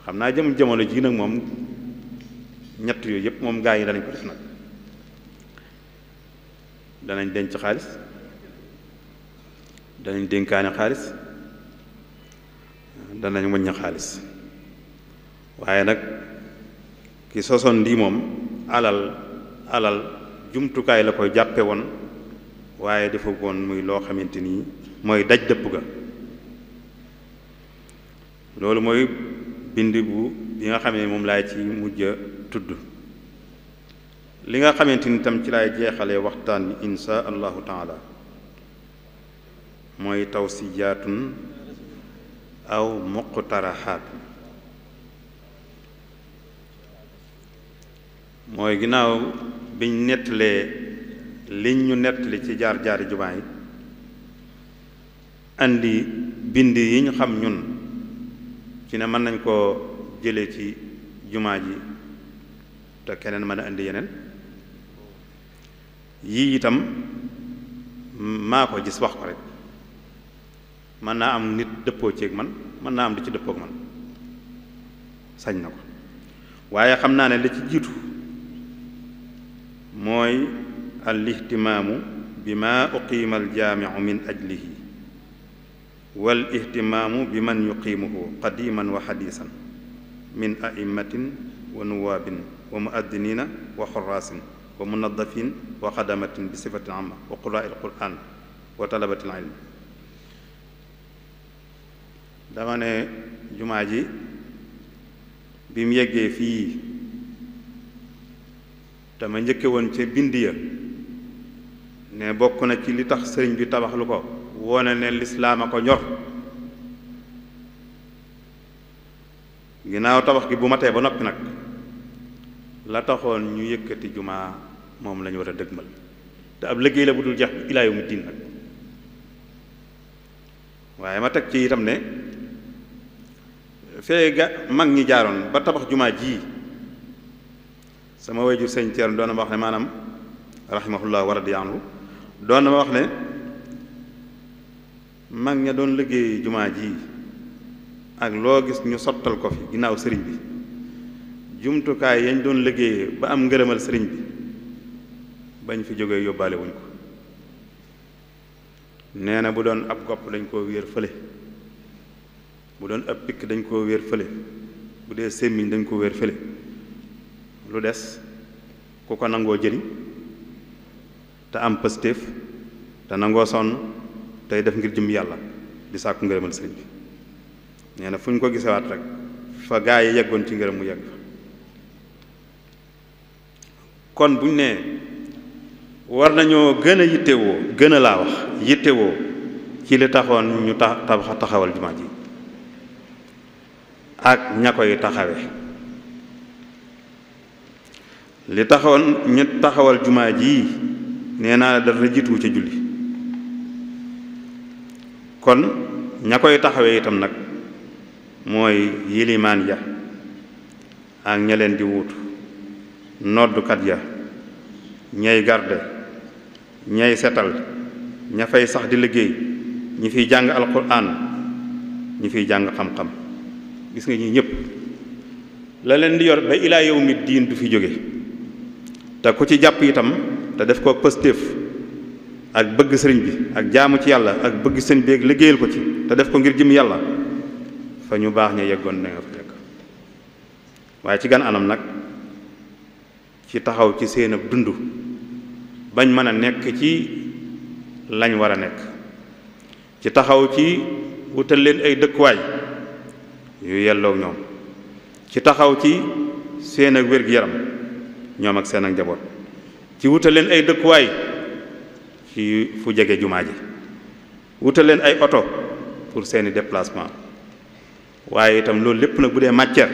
xam naa jamono ji nag moom ñett yooyu yëpp moom gaa yi danañ ko def nag danañ denc xaalis danañ dénkaani xaalis danañ wàññi xaalis waaye nag ki sosoon lii moom alal jumtukaay la koy jàppe woon waaye dafa woon muy loo xamante nii mooy daj dëpp ga loolu mooy bind bi nga xam ne moom laay ci mujj a tudd li nga xamante ni tam ci laay jeexalee waxtaan bi insha allahu taala mooy tawsiyaatun aw muqtaraxaat mooy ginnaaw biñ nettalee liñ ñu nettali ci jaar-jaari jumaa yi andi bind yi ñu xam ñun ci ne mën nañ koo jële ci jumaa ji te keneen mën a indi yeneen yii itam maa ko gis wax ko rek mën naa am nit dëppoo ceeg man mën naa am du ci dëppook man sañ na ko waaye xam naa ne la ci jiitu mooy al ihtimaamu bi ma uqiima al jaamiu min ajlihi wal ihtimaamu bi man yuqiimuhu qadiman wa xadiisan min aimmatin wa nuwaabin wa muaddinina wa xuraasin wa munadafin wa xadamatin bi sifatin amma wa quraai al quran wa talabati al ilm dama ne jumaa ji bi mu yeggee fii te ma njëkke woon ca bind ya ne bokk na ci li tax sëriñ bi tabax lu ko wone ne lislaam a ko ñor ginnaaw tabax gi bu matee ba noppi nag la taxoon ñu yëkkati jumaa moom lañu war a dëgmal te ab liggéey la bu dul jeex bi ilaa yawmi diin nag waaye ma teg ci itam ne fee ga mag ñi jaaroon ba tabax jumaa ji sama wayjur sëñ Thierno doon na ma wax ne maanaam rahimahullah wa radiya anhu doon na ma wax ne mag ña doon liggéey jumaa ji ak loo gis ñu sottal ko fi ginnaaw sëriñ bi jumtukaay yañ doon liggéeyee ba am ngërëmal sëriñ bi bañ fi jógee yóbbaale wuñ ko nee na bu doon ab gopp dañ koo wéer fële bu doon ab pikk dañ koo wéer fële bu dee sémmiñ dañ ko wéer fële lu des ku ko nangoo jëli te am pëstéef te nangoo sonn tey def ngir jëm yàlla di sàkku ngërëmal sëriñ bi nee na fu ñu ko gisewaat rek fa gaa yi yeggoon ci ngërëm mu yegg fa kon buñ nee war nañoo gën a yittewoo gën a laa wax yittewoo ci li taxoon ñu taxawal jumaa ji ak ña koy taxawe li taxoon ñu taxawal jumaa ji nee naa dara jiitu ca julli kon ña koy taxawee itam nag mooy yilimaan ya ak ña leen di wuutu noddukat ya ñay garde ñay setal ña fay sax di liggéey ñi fiy jàng alquran ñi fiy jàng xam-xam gis nga ñi ñëpp la leen di yor ba ilaa yawmi diin du fi jóge te ku ci jàpp itam te def ko pëstéef ak bëgg sëriñ bi ak jaamu ci yàlla ak bëgg sëriñ bi ak liggéeyal ko ci te def ko ngir jëm yàlla fa ñu baax ña yeggoon na nga fa yegg waaye ci gan anam nag ci taxaw ci seen ab dund bañ mën a nekk ci lañ war a nekk ci taxaw ci wutal leen ay dëkkuwaay yu yelloo ñoom ci taxaw ci seen ak wér-gi-yaram ñoom ak seen ak njaboot ci wutal leen ay dëkkuwaay ci fu jege jumaa ji wutal leen ay oto pour seeni déplacement waaye itam loolu lépp nag bu dee matière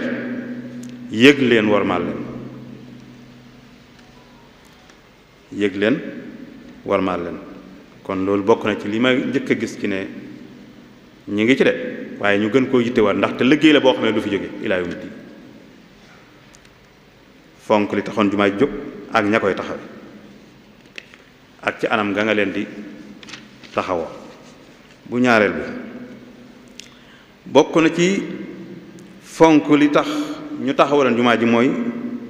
yëg leen warmaal leen yëg leen warmaal leen kon loolu bokk na ci li ma njëkk a gis ci ne ñu ngi ci de waaye ñu gën koo yittewaat ndaxte liggéey la boo xam ne du fi jóge ilaa yawmi diin fonk li taxoon jumaa ji jóg ak ña koy taxawe ak ci anam nga nga leen di taxawoo. bu ñaareel bi bokk na ci fonk li tax ñu taxawalan jumaa ji mooy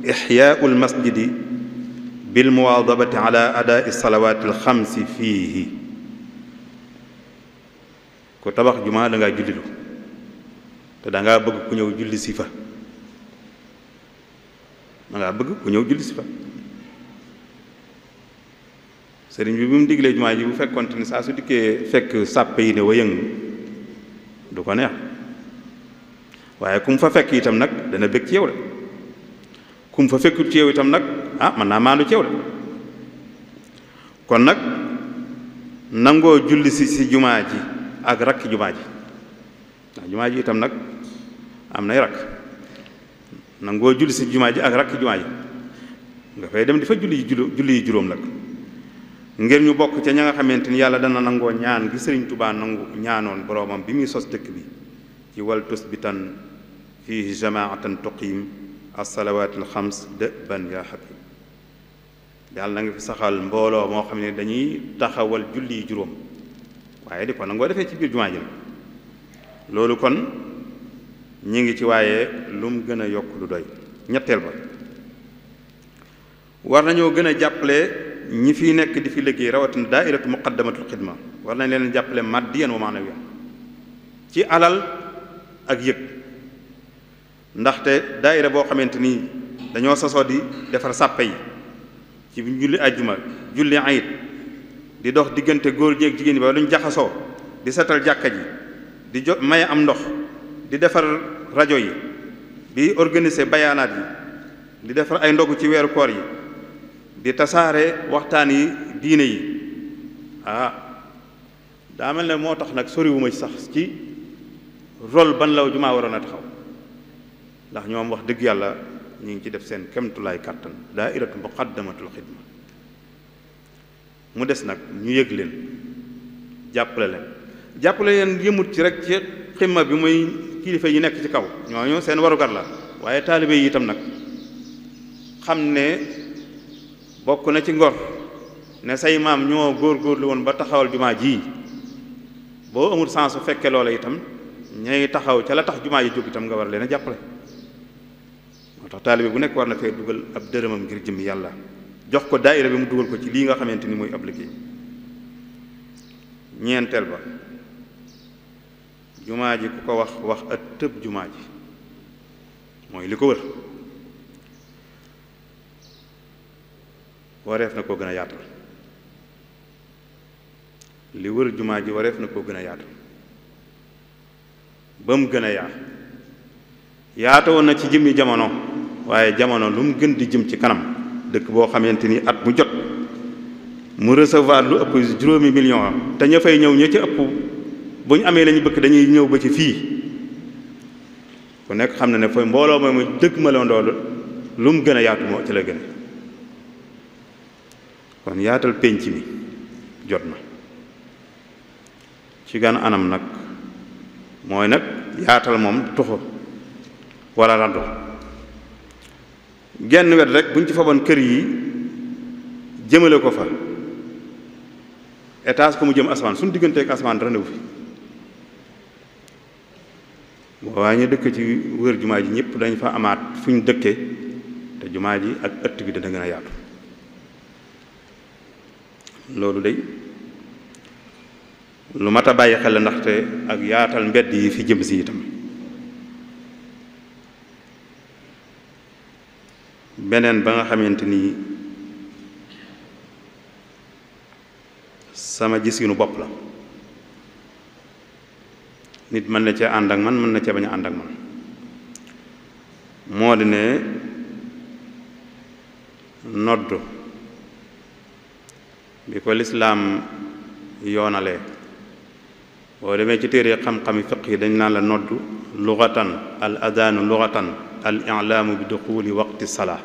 ixyaa'ul masjidi bil muwaadabati ala adaa'i salawaati alxamsi fiihi. ku tabax jumaa da ngaa jullilu te da ngaa bëgg ku ñëw julli si fa sëriñ bi mu diglee jumaa ji bu fekkonte ni saa su dikkee fekk sàppe yi ne wa yëng du ko neex, waaye ku mu fa fekk itam nag dana bëgg ci yow de, ku mu fa fekkut ci yow itam nag mën naa maandu ci yow de. kon nag nangoo julli si jumaa ji ak rakki jumaa ji, ndax jumaa ji itam nag am nay rakk, nangoo julli si jumaa ji ak rakki jumaa ji nga fay dem di fa julli yi juróom nag ngir ñu bokk ca ña nga xamante ni yàlla dana nangoo ñaan gi Sëriñ Tuubaa nangu ñaanoon boroomam bi muy sos dëkk bi ci wal tusbitan fihi jamaatan tuqim as-salawaati al-xams dëban yaa hakim. yàlla na nga fi saxal mbooloo moo xam ne dañuy taxawal julli yi juróom waaye di ko nangoo defee ci biir jumaa ji la loolu kon ñi ngi ci, waaye lu mu gën a yokk lu doy. ñetteel ba war nañoo gën a jàppale ñi fi nekk di fi liggéey, rawatina daairatu muqaddamatul xidma war nañ leen jàppale maddiyan wa maanawiyan ci alal ak yëg, ndaxte daaira boo xamante ni dañoo sosoo di defar sàppe yi ci julli ajjuma julli ayit di dox diggante góor ñi ak jigéen ñi ba luñ jaxasoo, di setal jàkka ji, di maye am ndox, di defar rajo yi, di organiser bayaanaat yi, di defar ay ndogu ci weeru koor yi, di tasaare waxtaan yi diine yi. daa mel ne moo tax nag soriwuma ci sax ci rôle ban la jumaa waroon a taxaw, ndax ñoom wax dëgg yàlla ñu ngi ci def seen kemtulaay kàttan daairatu muqaddamatul xidma. mu des nag ñu yëg leen, jàppale leen yëmut ci rek ci ximma bi muy kilifa yi nekk ci kaw, ñooñu seen warugar la, waaye taalibe yi itam nag xam ne bokk na ci ngor ne say maam ñoo góorgóorlu woon ba taxawal jumaa ji, boo amul sens su fekkee loola itam ñay taxaw ca la tax jumaa ji jóg itam nga war leen a jàppale. moo tax taalibe bu nekk war na fee dugal ab dërëmam ngir jëm yàlla, jox ko daayira bi mu dugal ko ci lii nga xamante ni mooy ab liggéey. ñeenteel ba jumaa ji ku ko wax ak tëb jumaa ji mooy li ko wër, wareef na koo gën a yaatal. li wër jumaa ji wareef na koo gën a yaatal ba mu gën a yaatoon na ci jëmmi jamono, waaye jamono lu mu gën di jëm ci kanam, dëkk boo xamante ni at mu jot mu recevoir lu ëpp juróomi million, te ña fay ñëw ña ci ëpp bu ñu amee lañu bëgg dañuy ñëw ba ci fii. ku nekk xam na ne fooy mbooloo mooy mu dëgg ma la ndoolu lu mu gën a yaatu moo ci la gën. kon yaatal pénc mi jot na ci gan anam nag mooy nag yaatal moom tuxu wala rando genn wet rek buñ ci faboon kër yi jëmale ko fa étage ko mu jëm asamaan suñu digganteek asamaan dara newu fi. waaye ñu dëkk ci wër jumaa ji ñëpp dañ fa amaat fu ñu dëkkee te jumaa ji ak ëtt bi dana gën a yaatu. loolu day lu mat a bàyyi xel ndaxte ak yaatal mbedd yi fi jëm si itam. beneen ba nga xamante ni sama gisinu bopp la, nit mën na cee ànd ak man, mën na cee bañ a ànd ak man, moo di ne nodd bi ko lislaam yoonalee boo demee ci téere xam-xami fiq yi dañ naan la nodd lughatan al adanu lughatan al i'laamu bi duxuli waqti salaa.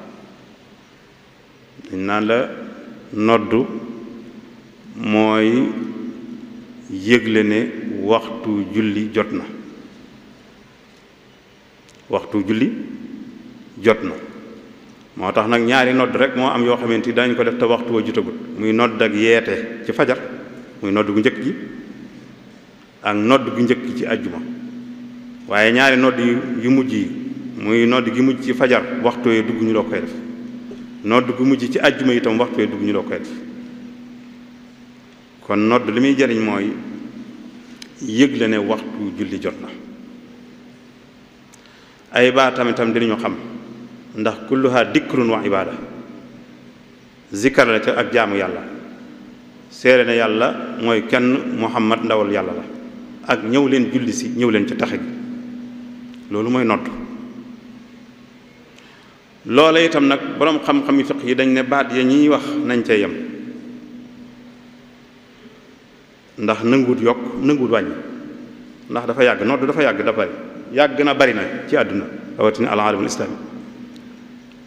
dañ naan la nodd mooy yëgle ne waxtu julli jot na, waxtu julli jot na. moo tax nag ñaari nodd rek moo am yoo xamante ni dañ ko def te waxtu wa jotagut muy nodd ak yeete ci fajar muy nodd gu njëkk gi ak nodd gu njëkk ci àjjuma waaye ñaari nodd yu mujj yi muy nodd gi mujj ci fajar waxtu wee dugg ñu doo koy def nodd gu mujj ci àjjuma itam waxtu wee dugg ñu doo koy def kon nodd li muy jariñ mooy yëg la ne waxtu julli jot na ay baatam itam dinañu xam ndax kulluha dikrun wa ibada zikkar la ca ak jaamu yàlla seere ne yàlla mooy kenn muhammad ndawal yàlla la ak ñëw leen julli si ñëw leen ca taxe gi loolu mooy nodd loola itam nag boroom xam-xam yi fiq yi dañ ne baat ya ñiy wax nañ cee yem ndax nanguwut yokk nanguwut wàññi ndax dafa yàgg nodd dafa yàgg dafa bari yàgg na bari na ci àdduna rawatina al alamul islami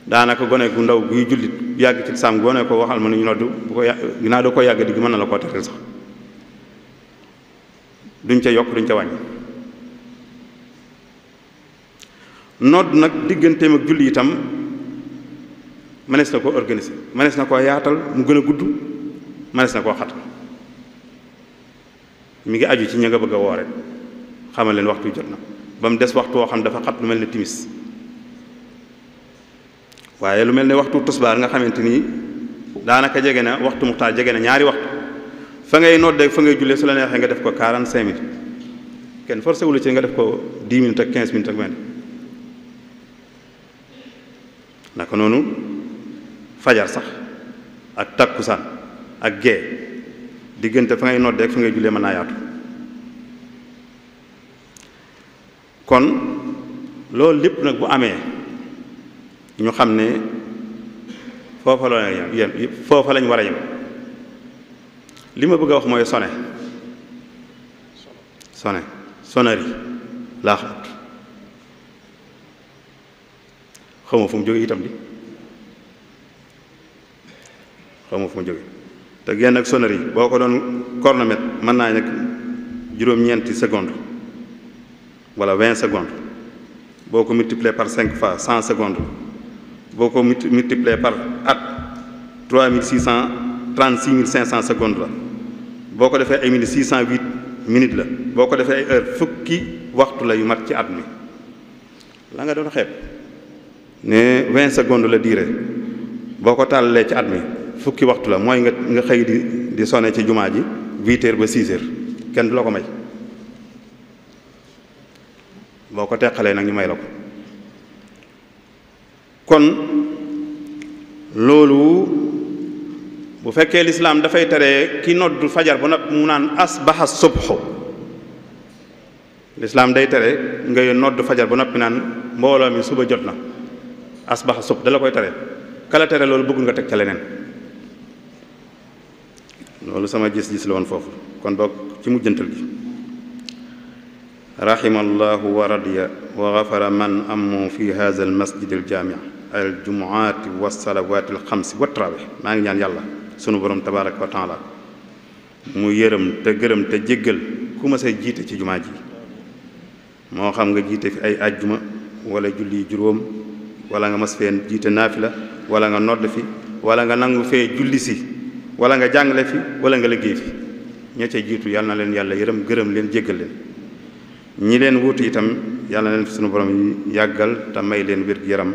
daanaka gone gu ndaw guy jullit yàgg ci lislaam gone ko waxal ma nu ñu nodd bu ko ginnaaw da ko yàgg digg mën na la koo tereel sax duñ ca yokk duñ ca wàññi nodd nag digganteem ak julli itam mënees na koo organiser mënees na koo yaatal mu gën a gudd mënees na koo xatal mi ngi aju ci ña nga bëgg a woore xamal leen waxtu jot na ba mu des waxtu woo xam dafa xat lu mel ne timis waaye lu mel ne waxtu tusbaar nga xamante ni daanaka jege na waxtu muxtaar jege na ñaari waxtu fa ngay noddee fa ngay jullee su la neexee nga def ko 45 minutes kenn forcé wu la ci nga def ko 10 minutes ak 15 minutes ak benn naka noonu fajar sax ak takkusaan ak gee diggante fa ngay noddee ak fa ngay jullee mën naa yaatu kon loolu lépp nag bu amee ñu xam ne foofa la yem foofa lañ war a yem li ma bëgg a wax mooy sonnerie laa xamut xawma fu mu jóge itam di xawma fu mu jóge te genn ak sonnerie boo ko doon chronomètre mën naa nekk juróom-ñeenti seconde wala 20 secondes boo ko multiplier par 5 fois 100 secondes boo ko multiplier par at 3600 secondes la boo ko defee ay minutes 608 minutes la boo ko defee ay heure fukki waxtu la yu mat ci at mi la nga doon xeeb ne 20 secondes la durée boo ko tàllalee ci at mi fukki waxtu la mooy nga xëy di sonné ci jumaa ji 8 heures ba 6 heures kenn du la ko may boo ko teqalee nag ñu may la ko kon loolu bu fekkee lislaam dafay tere ki noddu fajar ba noppi mu naan asbaxa subhu lislaam day tere ngay noddu fajar ba noppi naan mbooloo mi suba jot na asbaxa subh dala koy tere kala tere loolu bëggul nga teg ca leneen loolu sama gis-gis la woon foofu kon boog ci mujjantal gi rahimallahu wa radiya wa ghafara man amu fi hadha al masjid al jami' al jumu'at wa salawat al khams wa tarawih maa ngi ñaan yàlla sunu borom tabaraka wa taala mu yërëm te gërëm te jéggal ku ma say jiite ci jumaa ji moo xam nga jiite fi ay ajjuma wala julli juróom wala nga mas fee jiite naafila wala nga nodd fi wala nga nangu fee julli si wala nga jàngale fi wala nga liggéey fi ña ca jiitu yàlla na leen yàlla yërëm gërëm leen jéggal leen ñi leen wuutu itam yàlla na leen fi sunu borom yi yàggal te may leen wér-gu-yaram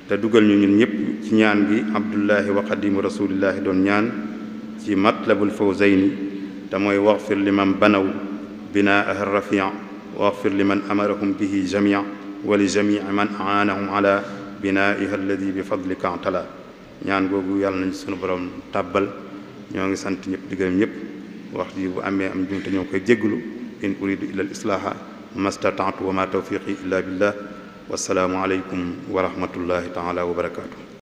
te dugal ñu ñun ñëpp ci ñaan gi abdullahi wa xadimu rasulillahi doon ñaan ci matlabul fawzayni te mooy waxfir liman banaw binaaha rafia waxfir liman amarahum bihi jamia wa li jamii man aanahum ala binaiha alladi bi fadlika tala ñaan googu yàlla nañ sunu borom tàbbal ñoo ngi sant ñëpp di gërëm ñëpp wax ji bu amee am jumte ñoo koy jégglu in uridu illa al islaaha mastataatu wa ma tawfiqi illa billah wassalaamu aleykum wa rahmatullahi taala wa barakaatu